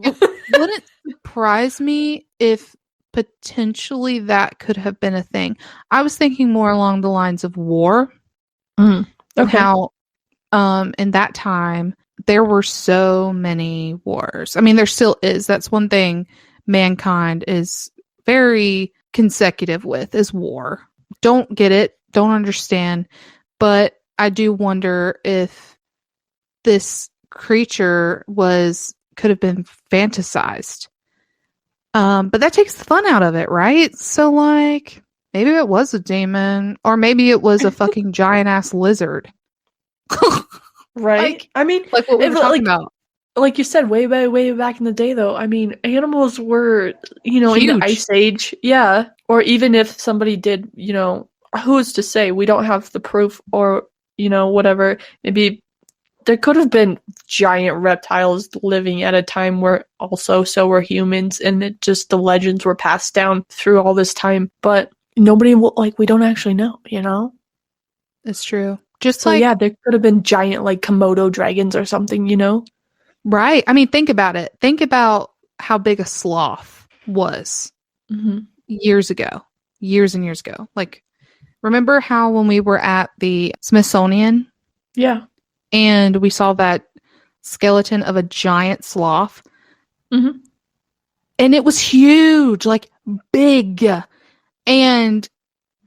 It wouldn't surprise me if potentially that could have been a thing. I was thinking more along the lines of war. Mm. Okay. How, in that time, there were so many wars. I mean, there still is. That's one thing mankind is very consecutive with, is war. Don't get it. Don't understand. But I do wonder if this creature could have been fantasized. But that takes the fun out of it, right? So, like, maybe it was a demon, or maybe it was a fucking giant ass lizard. Right? I mean, like what we were talking about. Like you said, way back in the day, though. I mean, animals were, huge. In the Ice Age, yeah. Or even if somebody did, who's to say? We don't have the proof, or whatever. Maybe there could have been giant reptiles living at a time where also so were humans, and it just the legends were passed down through all this time. But nobody will, we don't actually know, It's true. Just so yeah, there could have been giant Komodo dragons or something, Right. I mean, think about it. Think about how big a sloth was years and years ago. Like, remember how when we were at the Smithsonian? Yeah. And we saw that skeleton of a giant sloth. Mm-hmm. And it was huge, like big. And,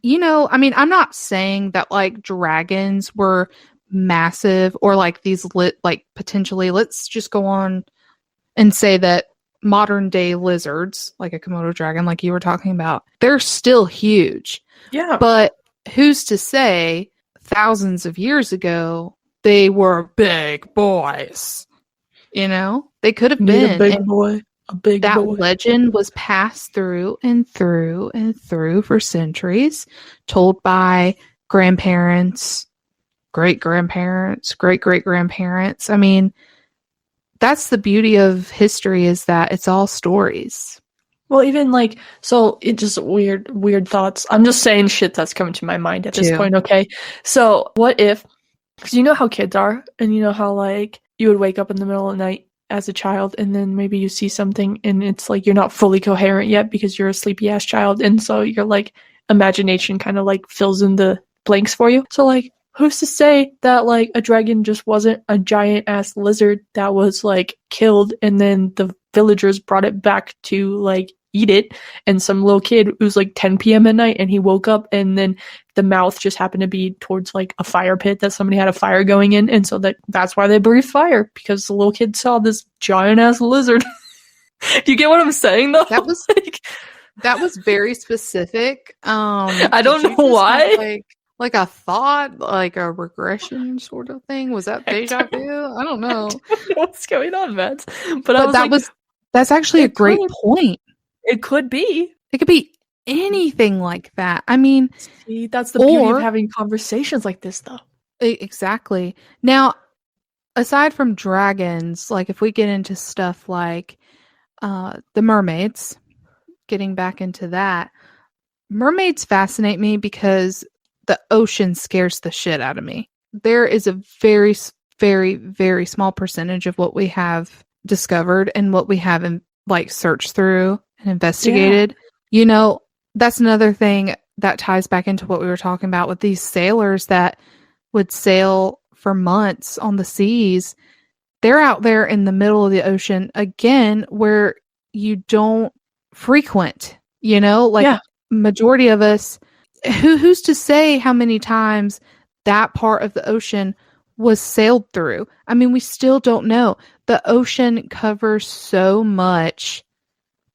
I mean, I'm not saying that dragons were massive or these potentially, let's just go on and say that modern day lizards, like a Komodo dragon, like you were talking about, they're still huge. Yeah. But who's to say thousands of years ago they were big boys? They could have been a big boy. That legend was passed through and through and through for centuries, told by grandparents, great-grandparents, great-great-grandparents. I mean, that's the beauty of history, is that it's all stories. Well, even so it just weird thoughts. I'm just saying shit that's coming to my mind at this point, okay? So what if, because you know how kids are, and you know how you would wake up in the middle of the night as a child, and then maybe you see something and it's you're not fully coherent yet because you're a sleepy ass child, and so your imagination kind of fills in the blanks for you. So who's to say that a dragon just wasn't a giant ass lizard that was killed, and then the villagers brought it back to eat it, and some little kid, it was 10 p.m. at night, and he woke up, and then the mouth just happened to be towards a fire pit that somebody had a fire going in, and so that's why they breathed fire, because the little kid saw this giant ass lizard. Do you get what I'm saying, though? That was that was very specific. I don't know why. Like a thought, like a regression sort of thing. Was that deja vu? I don't know. I don't know what's going on, Mads. But that's actually a great point. It could be. It could be anything like that. I mean, see, that's the beauty of having conversations like this, though. Exactly. Now, aside from dragons, if we get into stuff like the mermaids, getting back into that, mermaids fascinate me because the ocean scares the shit out of me. There is a very, very, very small percentage of what we have discovered and what we have searched through and investigated. Yeah. You know, that's another thing that ties back into what we were talking about with these sailors that would sail for months on the seas. They're out there in the middle of the ocean again, where you don't frequent, majority of us, who's to say how many times that part of the ocean was sailed through? I mean, we still don't know. The ocean covers so much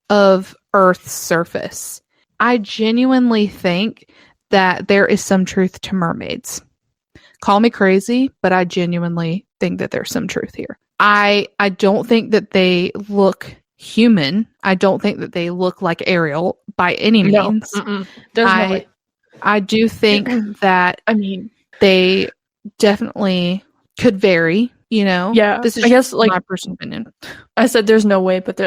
of Earth's surface. I genuinely think that there is some truth to mermaids. Call me crazy, but I genuinely think that there's some truth here. I don't think that they look human. I don't think that they look like Ariel by any means. No. There's no way. I do think that, they definitely could vary, Yeah, this is I guess, my personal opinion. I said there's no way, but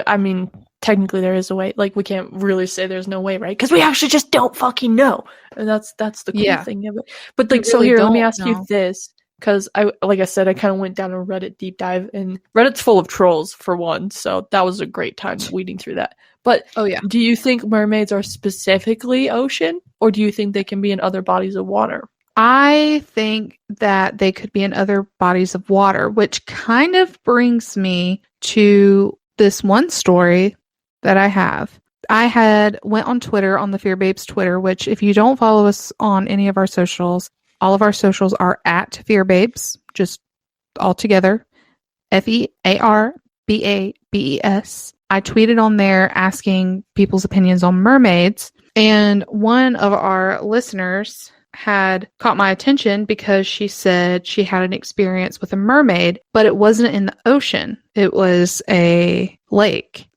technically there is a way. Like, we can't really say there's no way, right? Because we actually just don't fucking know. And that's the cool thing of it. But let me ask you this. Because like I said, I kind of went down a Reddit deep dive, and Reddit's full of trolls for one, so that was a great time weeding through that. But do you think mermaids are specifically ocean, or do you think they can be in other bodies of water? I think that they could be in other bodies of water, which kind of brings me to this one story that I have. I had went on Twitter, on the Fear Babes Twitter, which if you don't follow us on any of our socials, all of our socials are at Fear Babes, just all together, FEARBABES. I tweeted on there asking people's opinions on mermaids, and one of our listeners had caught my attention because she said she had an experience with a mermaid, but it wasn't in the ocean. It was a lake.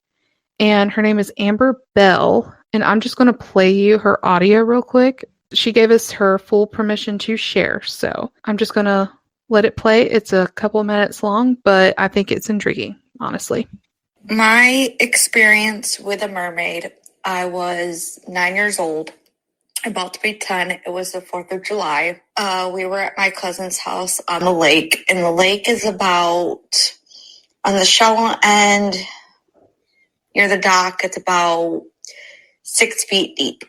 And her name is Amber Bell, and I'm just going to play you her audio real quick. She gave us her full permission to share, so I'm just going to let it play. It's a couple of minutes long, but I think it's intriguing, honestly. My experience with a mermaid, I was 9 years old, about to be 10. It was the 4th of July. We were at my cousin's house on the lake, and the lake is about, on the shallow end, near the dock, it's about 6 feet deep.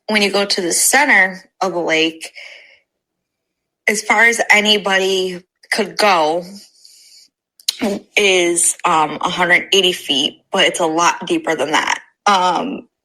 When you go to the center of the lake, as far as anybody could go, is 180 feet, but it's a lot deeper than that.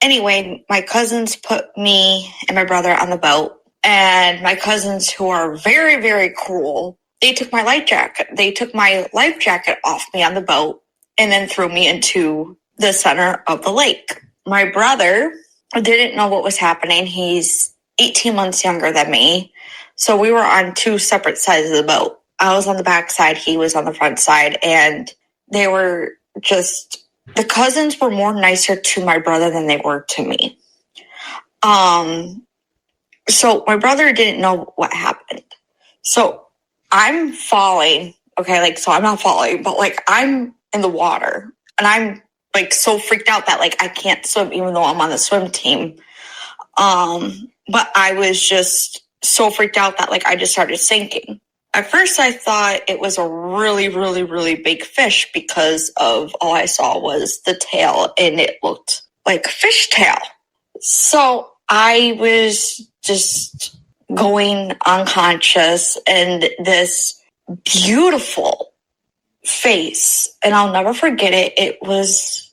Anyway, my cousins put me and my brother on the boat, and my cousins, who are very, very cruel, they took my life jacket. They took my life jacket off me on the boat and then threw me into the center of the lake. My brother didn't know what was happening. He's 18 months younger than me. So we were on two separate sides of the boat. I was on the back side, he was on the front side, and they were just, the cousins were more nicer to my brother than they were to me. So my brother didn't know what happened. So I'm falling, okay, so I'm not falling, but I'm in the water, and I'm so freaked out that I can't swim, even though I'm on the swim team. But I was just so freaked out that I just started sinking. At first I thought it was a really, really, really big fish because of all I saw was the tail, and it looked like a fish tail. So I was just going unconscious, and this beautiful face, and I'll never forget it.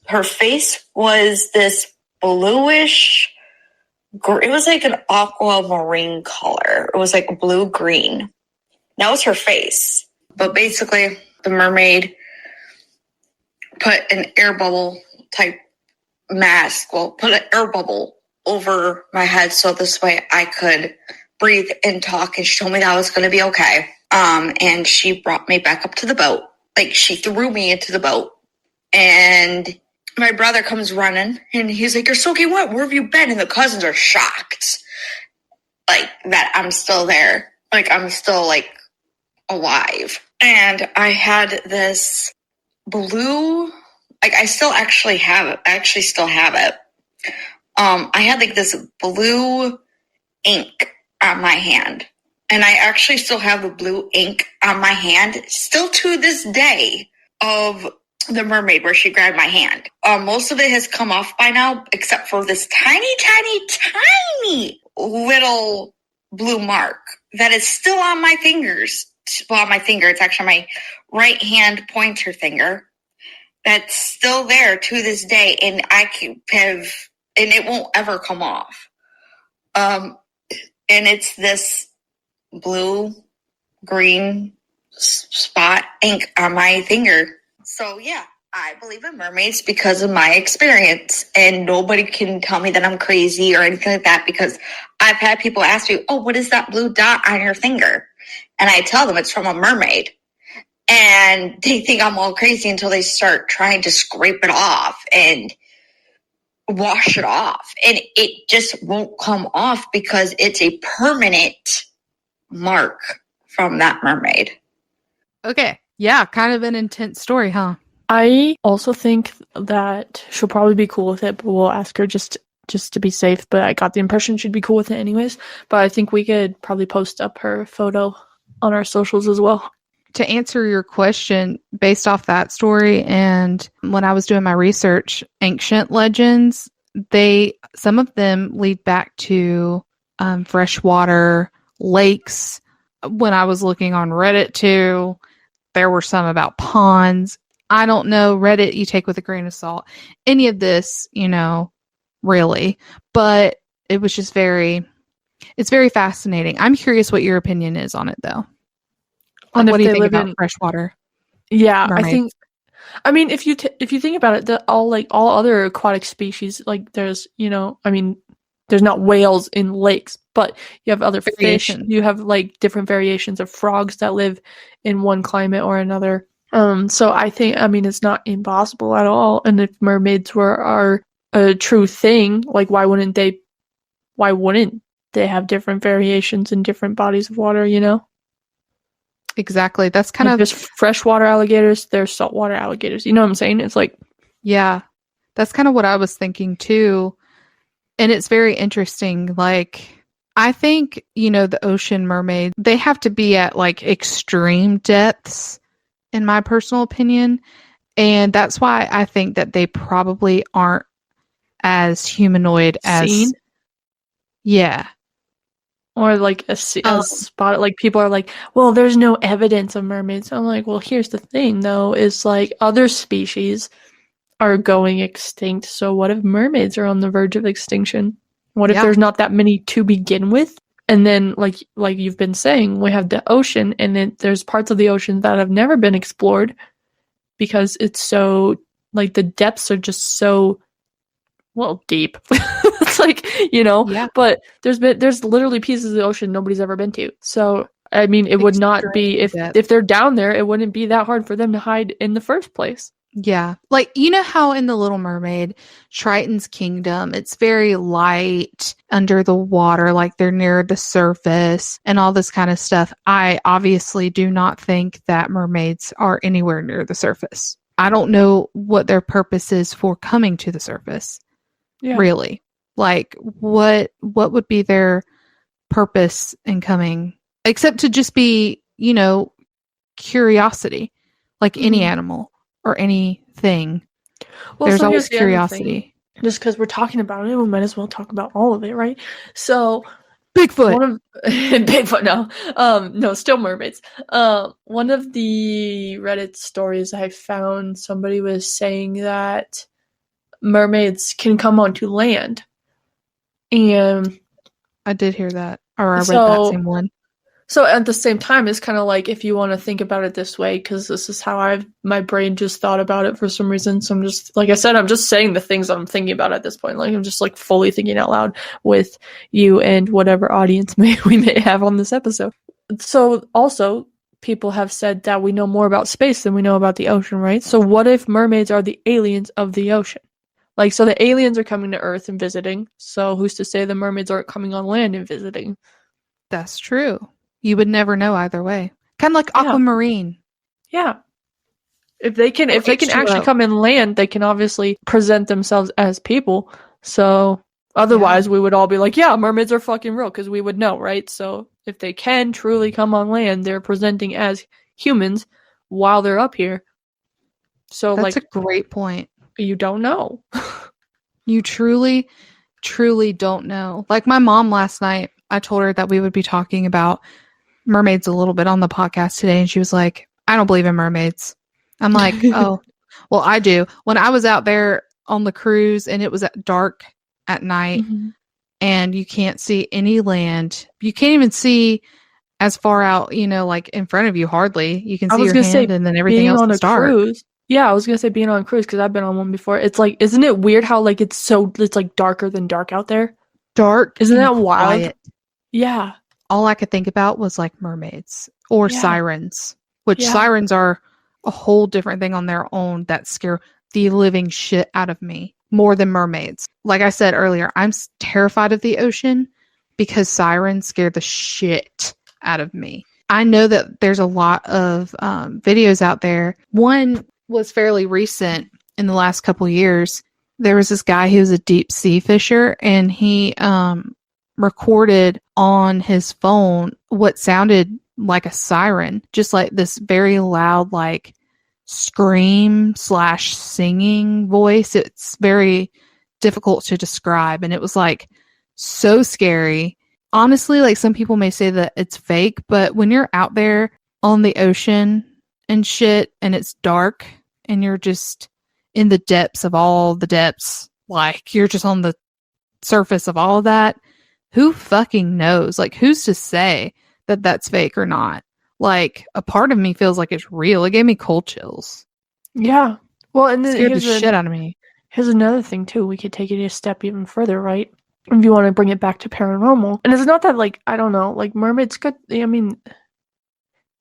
Her face was this bluish, it was like an aquamarine color. It was like blue-green. That was her face. But basically, the mermaid put an air bubble type mask, put an air bubble over my head so this way I could breathe and talk, and she told me that I was going to be okay. And she brought me back up to the boat. She threw me into the boat, and my brother comes running, and he's like, "You're soaking wet. Where have you been?" And the cousins are shocked, that I'm still there. I'm still, alive. And I had this blue, I still actually have it. I actually still have it. I had like this blue ink on my hand. And I actually still have the blue ink on my hand, still to this day, of the mermaid where she grabbed my hand. Most of it has come off by now, except for this tiny, tiny, tiny little blue mark that is still on my fingers. Well, on my finger, it's actually my right hand pointer finger. That's still there to this day, and and it won't ever come off. And it's this blue, green spot ink on my finger. So yeah, I believe in mermaids because of my experience, and nobody can tell me that I'm crazy or anything like that, because I've had people ask me, oh, what is that blue dot on your finger? And I tell them it's from a mermaid. And they think I'm all crazy until they start trying to scrape it off and wash it off. And it just won't come off because it's a permanent mark from that mermaid. Okay. Yeah, kind of an intense story, huh? I also think that she'll probably be cool with it, but we'll ask her just to be safe. But I got the impression she'd be cool with it anyways. But I think we could probably post up her photo on our socials as well. To answer your question, based off that story, and when I was doing my research, ancient legends, some of them lead back to freshwater lakes. When I was looking on Reddit too, there were some about ponds. I don't know. Reddit, you take with a grain of salt. Any of this, really. But it was just it's very fascinating. I'm curious what your opinion is on it, though. On what do if you they think live about in freshwater? Yeah, mermaids? I mean, if you think about it, all other aquatic species, like there's there's not whales in lakes, but you have other fish. You have like different variations of frogs that live in one climate or another. So I think, it's not impossible at all. And if mermaids are a true thing, like why wouldn't they have different variations in different bodies of water? Exactly. That's kind like of there's freshwater alligators, there's saltwater alligators. You know what I'm saying? It's like, yeah, that's kind of what I was thinking too. And it's very interesting. Like, I think, the ocean mermaids, they have to be at like extreme depths, in my personal opinion. And that's why I think that they probably aren't as humanoid as, yeah. Or like a spot, like people are like, well, there's no evidence of mermaids. I'm like, well, here's the thing though, is like other species are going extinct. So what if mermaids are on the verge of extinction? What if there's not that many to begin with? And then like you've been saying, we have the ocean, and then there's parts of the ocean that have never been explored because it's so, like, the depths are just so, well, deep. It's like, but there's literally pieces of the ocean nobody's ever been to. So it would not be, if they're down there, it wouldn't be that hard for them to hide in the first place. Yeah. Like, how in The Little Mermaid, Triton's kingdom, it's very light under the water, like they're near the surface and all this kind of stuff. I obviously do not think that mermaids are anywhere near the surface. I don't know what their purpose is for coming to the surface. Yeah. Really. Like, what would be their purpose in coming, except to just be, curiosity, like any animal or anything. Well, there's always curiosity. Just because we're talking about it, we might as well talk about all of it, right? So, Bigfoot. Bigfoot, no. No, still mermaids. One of the Reddit stories I found, somebody was saying that mermaids can come onto land. And I did hear that. Or I read that same one. So at the same time, it's kind of like, if you want to think about it this way, because this is how my brain just thought about it for some reason. So I'm just, like I said, I'm just saying the things I'm thinking about at this point. Like, I'm just like fully thinking out loud with you and whatever audience we may have on this episode. So also, people have said that we know more about space than we know about the ocean, right? So what if mermaids are the aliens of the ocean? Like, so the aliens are coming to Earth and visiting. So who's to say the mermaids aren't coming on land and visiting? That's true. You would never know either way. Kind of like Aquamarine. Yeah. If they can actually come and land, they can obviously present themselves as people. So otherwise we would all be like, yeah, mermaids are fucking real, because we would know, right? So if they can truly come on land, they're presenting as humans while they're up here. So that's a great point. You don't know. You truly don't know. Like my mom last night, I told her that we would be talking about mermaids a little bit on the podcast today, and she was like, I don't believe in mermaids. I'm like, oh, well, I do. When I was out there on the cruise and it was dark at night and you can't see any land, you can't even see as far out, like in front of you, hardly. You can see your hand and then everything else is dark. Cruise, yeah, I was gonna say being on a cruise, because I've been on one before. It's like, isn't it weird how like it's like darker than dark out there? Dark, isn't that wild? Quiet. Yeah. All I could think about was like mermaids or sirens, which sirens are a whole different thing on their own that scare the living shit out of me more than mermaids. Like I said earlier, I'm terrified of the ocean because sirens scare the shit out of me. I know that there's a lot of videos out there. One was fairly recent in the last couple years. There was this guy who was a deep sea fisher, and he recorded on his phone what sounded like a siren, just like this very loud, like scream / singing voice. It's very difficult to describe, and it was like so scary. Honestly, like some people may say that it's fake, but when you're out there on the ocean and shit and it's dark and you're just in the depths of all the depths, like you're just on the surface of all of that, who fucking knows? Like, who's to say that that's fake or not? Like, a part of me feels like it's real. It gave me cold chills. Yeah. Well, and then scared the shit out of me. Here's another thing too. We could take it a step even further, right? If you want to bring it back to paranormal. And it's not that, like, I don't know, like mermaids could, I mean,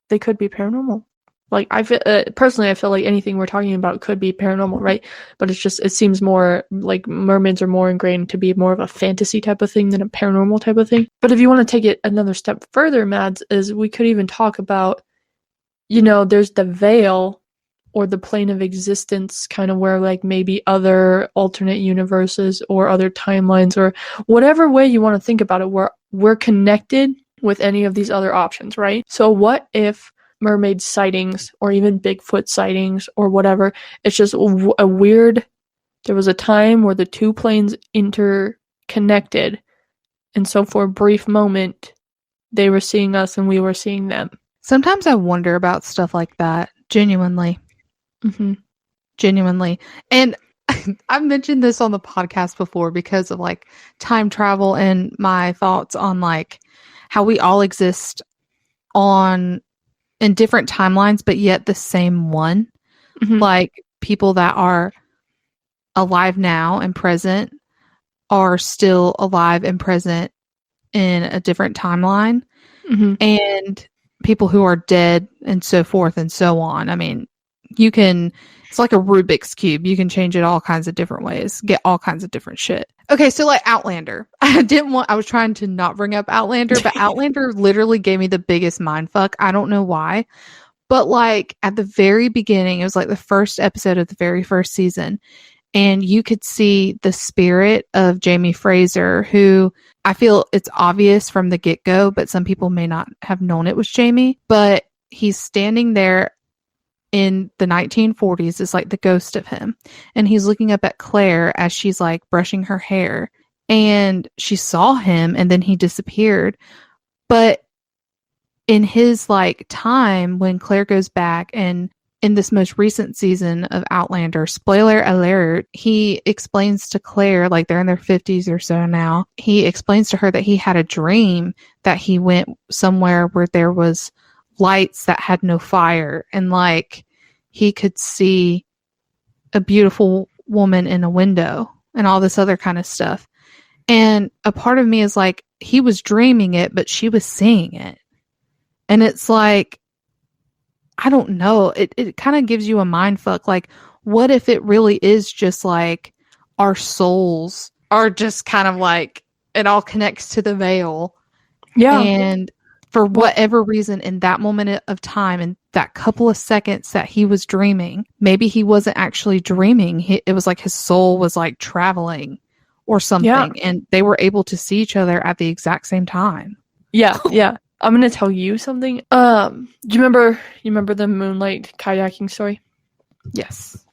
they could be paranormal. Like, I feel, personally, I feel like anything we're talking about could be paranormal, right? But it's just, it seems more like mermaids are more ingrained to be more of a fantasy type of thing than a paranormal type of thing. But if you want to take it another step further, Mads, is we could even talk about, there's the veil or the plane of existence, kind of where like maybe other alternate universes or other timelines or whatever way you want to think about it, where we're connected with any of these other options, right? So what if mermaid sightings or even Bigfoot sightings or whatever, it's just a weird, there was a time where the two planes interconnected, and so for a brief moment they were seeing us and we were seeing them. Sometimes I wonder about stuff like that, genuinely. Genuinely. And I've mentioned this on the podcast before because of like time travel and my thoughts on like how we all exist in different timelines, but yet the same one. Like people that are alive now and present are still alive and present in a different timeline. And people who are dead and so forth and so on. I mean, it's like a Rubik's Cube. You can change it all kinds of different ways, get all kinds of different shit. Okay, so like Outlander. I was trying to not bring up Outlander, but Outlander literally gave me the biggest mindfuck. I don't know why. But like at the very beginning, it was like the first episode of the very first season. And you could see the spirit of Jaime Fraser, who I feel it's obvious from the get-go, but some people may not have known it was Jaime. But he's standing there in the 1940s, is like the ghost of him. And he's looking up at Claire as she's like brushing her hair. And she saw him and then he disappeared. But in his like time when Claire goes back, and in this most recent season of Outlander, spoiler alert, he explains to Claire, like they're in their 50s or so now, he explains to her that he had a dream that he went somewhere where there was lights that had no fire, and like he could see a beautiful woman in a window and all this other kind of stuff. And a part of me is like, he was dreaming it, but she was seeing it. And it's like, I don't know. It kind of gives you a mind fuck. Like, what if it really is just like our souls are just kind of like, it all connects to the veil. Yeah. And for whatever reason, in that moment of time, in that couple of seconds that he was dreaming, maybe he wasn't actually dreaming. It was like his soul was like traveling or something, and they were able to see each other at the exact same time. Yeah. I'm gonna tell you something. Do you remember the moonlight kayaking story? Yes.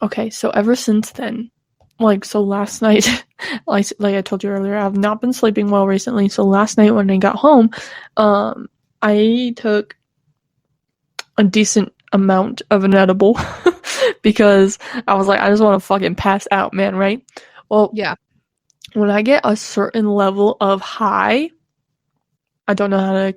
Okay, so ever since then, so last night, like I told you earlier, I've not been sleeping well recently. So last night when I got home, I took a decent amount of an edible because I was like, I just want to fucking pass out, man, right? Well, yeah. When I get a certain level of high, I don't know how to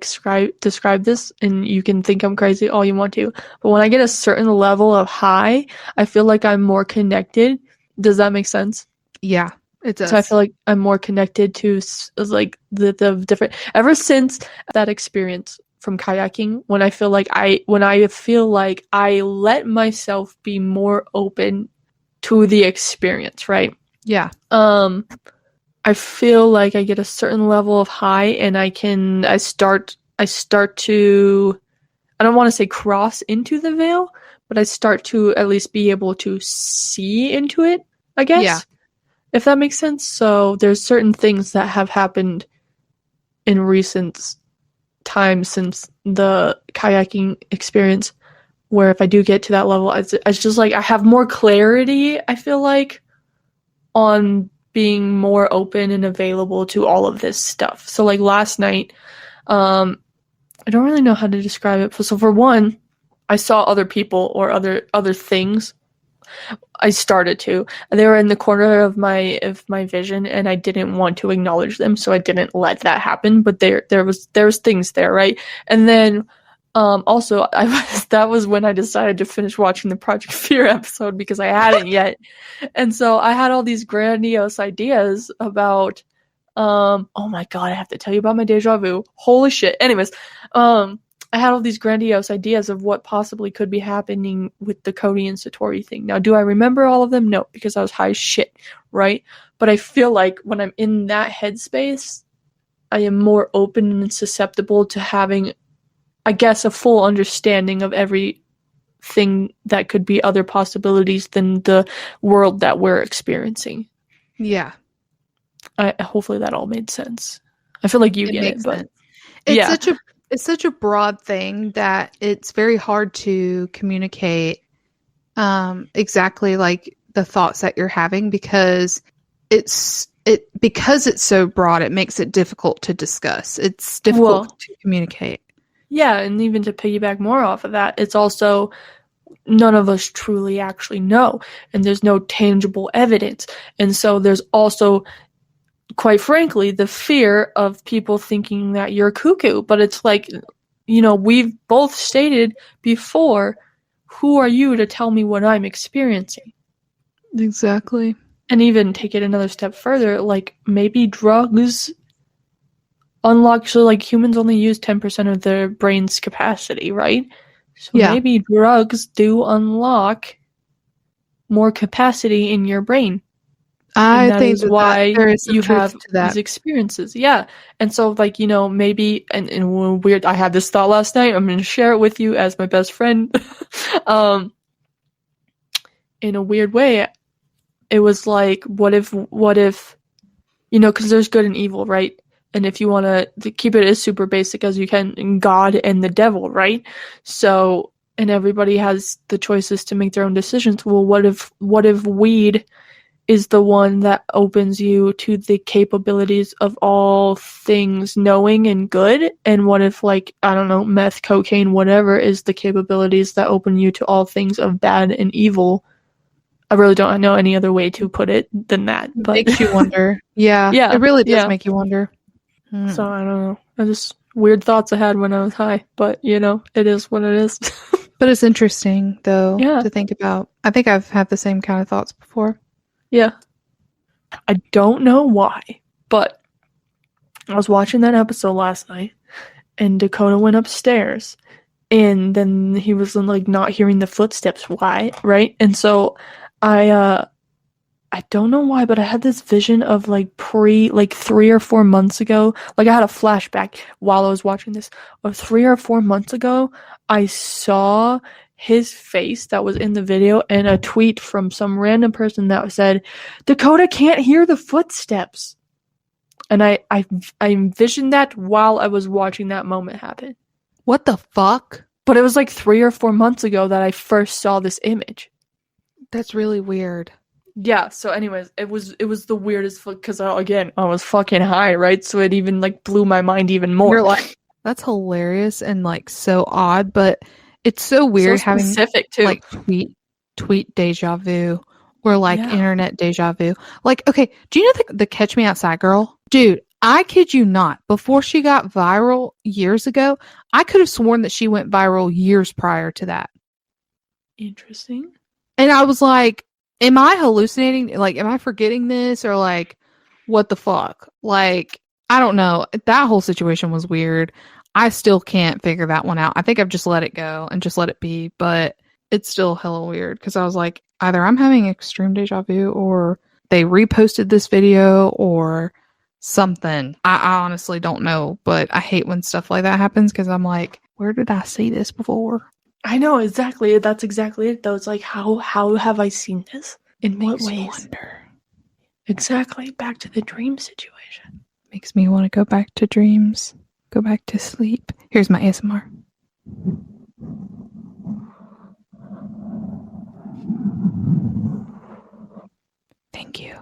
describe this, and you can think I'm crazy all you want to, but when I get a certain level of high, I feel like I'm more connected. Does that make sense? Yeah, it does. So I feel like I'm more connected to like the different, ever since that experience from kayaking, when I feel like I let myself be more open to the experience, right? Yeah. I feel like I get a certain level of high, and I start to, I don't want to say cross into the veil, but I start to at least be able to see into it, I guess. Yeah. If that makes sense. So there's certain things that have happened in recent times since the kayaking experience where if I do get to that level, it's just like I have more clarity, I feel like, on being more open and available to all of this stuff. So like last night, I don't really know how to describe it. So for one, I saw other people or other things. I started to. They were in the corner of my vision, and I didn't want to acknowledge them, so I didn't let that happen. But there was things there, right? And then also that was when I decided to finish watching the Project Fear episode because I hadn't yet. And so I had all these grandiose ideas about oh my god, I have to tell you about my deja vu. Holy shit. Anyways, I had all these grandiose ideas of what possibly could be happening with the Cody and Satori thing. Now, do I remember all of them? No, because I was high as shit, right? But I feel like when I'm in that headspace, I am more open and susceptible to having, I guess, a full understanding of everything that could be other possibilities than the world that we're experiencing. Yeah. Hopefully that all made sense. I feel like you get it, but it's such a broad thing that it's very hard to communicate exactly like the thoughts that you're having because it's so broad. It makes it difficult to discuss. It's difficult to communicate. Yeah, and even to piggyback more off of that, it's also none of us truly actually know, and there's no tangible evidence. And so there's also, quite frankly, the fear of people thinking that you're cuckoo. But it's like, we've both stated before, who are you to tell me what I'm experiencing? Exactly. And even take it another step further, like maybe drugs unlock, so like humans only use 10% of their brain's capacity, right? So maybe drugs do unlock more capacity in your brain. I think that's why you have that. These experiences. Yeah. And so like, maybe, and weird, I had this thought last night, I'm going to share it with you as my best friend. In a weird way, it was like, what if, because there's good and evil, right? And if you want to keep it as super basic as you can, God and the devil, right? So, and everybody has the choices to make their own decisions. Well, what if weed is the one that opens you to the capabilities of all things knowing and good? And what if, like, I don't know, meth, cocaine, whatever, is the capabilities that open you to all things of bad and evil? I really don't know any other way to put it than that. But makes you wonder. Yeah, it really does make you wonder. So I don't know. I just weird thoughts I had when I was high, but it is what it is. But it's interesting though to think about. I think I've had the same kind of thoughts before. Yeah. I don't know why, but I was watching that episode last night, and Dakota went upstairs, and then he was like not hearing the footsteps. Why? Right? And so I don't know why, but I had this vision of like 3 or 4 months ago. Like I had a flashback while I was watching this. Of 3 or 4 months ago, I saw his face that was in the video and a tweet from some random person that said, Dakota can't hear the footsteps. And I envisioned that while I was watching that moment happen. What the fuck? But it was like 3 or 4 months ago that I first saw this image. That's really weird. Yeah, so anyways, it was the weirdest, because again, I was fucking high, right? So it even like blew my mind even more. You're like, that's hilarious and like so odd, but it's so weird so having specific too. Like tweet deja vu or like internet deja vu. Like, okay, do you know the Catch Me Outside girl? Dude, I kid you not. Before she got viral years ago, I could have sworn that she went viral years prior to that. Interesting. And I was like, am I hallucinating? Like, am I forgetting this? Or like, what the fuck? Like, I don't know. That whole situation was weird. I still can't figure that one out. I think I've just let it go and just let it be. But it's still hella weird because I was like, either I'm having extreme deja vu or they reposted this video or something. I honestly don't know. But I hate when stuff like that happens because I'm like, where did I see this before? I know, exactly. That's exactly it, though. It's like, how have I seen this? In what ways? Wonder. Exactly. Back to the dream situation. Makes me want to go back to dreams. Go back to sleep. Here's my ASMR. Thank you.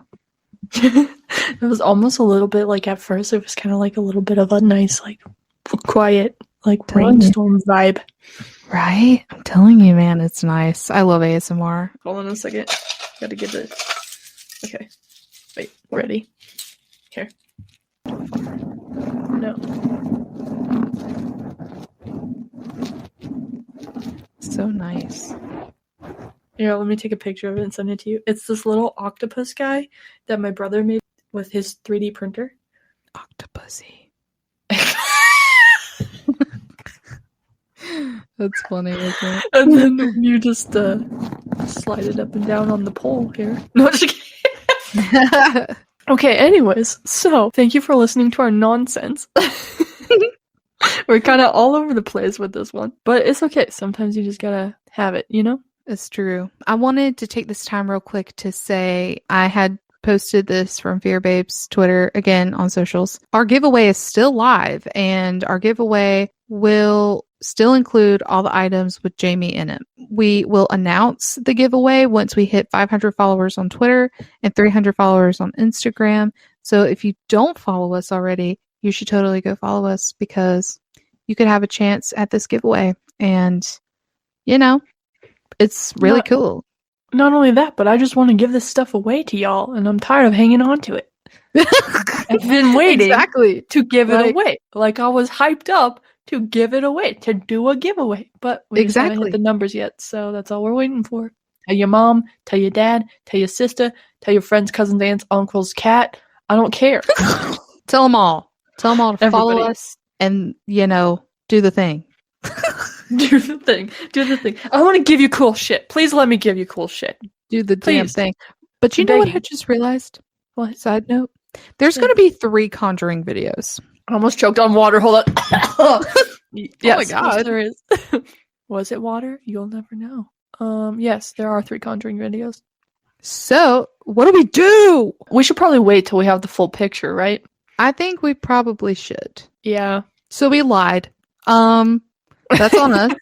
It was almost a little bit like, at first, it was kind of like a little bit of a nice, like, quiet, like, brainstorm vibe. Right? I'm telling you, man, it's nice. I love ASMR. Hold on a second. Gotta get it. Okay. Wait, ready? Here. No. So nice. Here, let me take a picture of it and send it to you. It's this little octopus guy that my brother made with his 3D printer. Octopusy. That's funny, isn't it? And then you just slide it up and down on the pole here. No, just kidding. Okay, anyways, so thank you for listening to our nonsense. We're kind of all over the place with this one, but it's okay. Sometimes you just gotta have it, you know? It's true. I wanted to take this time real quick to say I had posted this from Fear Babes Twitter, again on socials. Our giveaway is still live, and our giveaway will still include all the items with Jaime in it. We will announce the giveaway once we hit 500 followers on Twitter and 300 followers on Instagram. So if you don't follow us already, you should totally go follow us because you could have a chance at this giveaway. And, you know, it's really cool. Not only that, but I just want to give this stuff away to y'all, and I'm tired of hanging on to it. I've been waiting to give it away. Like, I was hyped up to give it away, to do a giveaway. But we just haven't hit the numbers yet, so that's all we're waiting for. Tell your mom, tell your dad, tell your sister, tell your friends, cousins, aunts, uncles, cat. I don't care. Tell them all. Tell them all to follow us and, you know, do the thing. Do the thing. Do the thing. I want to give you cool shit. Please let me give you cool shit. Do the damn thing. But you know what I just realized? What? Side note. There's going to be 3 Conjuring videos. I almost choked on water. Hold on. Yes, oh my God. Yes, there is. Was it water? You'll never know. Yes, there are 3 Conjuring videos. So, what do we do? We should probably wait till we have the full picture, right? I think we probably should. Yeah. So we lied. That's on us.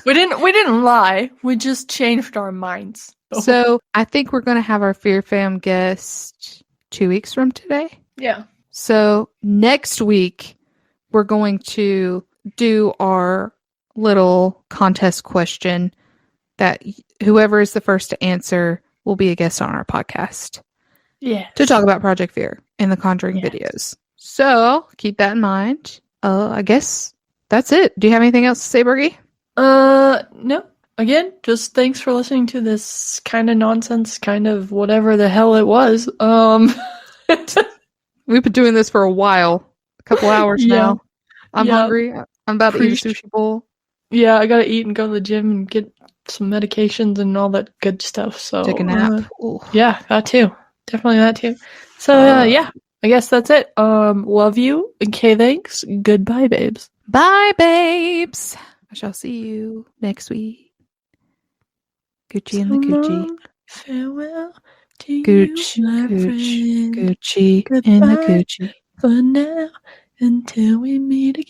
We didn't lie. We just changed our minds. So I think we're going to have our Fear Fam guest 2 weeks from today. Yeah. So next week, we're going to do our little contest question that whoever is the first to answer will be a guest on our podcast. Yeah. To talk about Project Fear and the Conjuring videos. So keep that in mind. I guess that's it. Do you have anything else to say, Burgy? No. Again, just thanks for listening to this kind of nonsense, kind of whatever the hell it was. We've been doing this for a while. A couple hours now. I'm hungry. I'm about to eat a sushi bowl. Yeah, I gotta eat and go to the gym and get some medications and all that good stuff. So take a nap. Yeah, that too. Definitely that too. So yeah, I guess that's it. Love you. Okay, thanks. Goodbye, babes. Bye, babes. I shall see you next week. Gucci and the Gucci. Farewell to Gooch, you, my Gooch, friend. Gucci Goodbye and the Gucci. for now, until we meet again.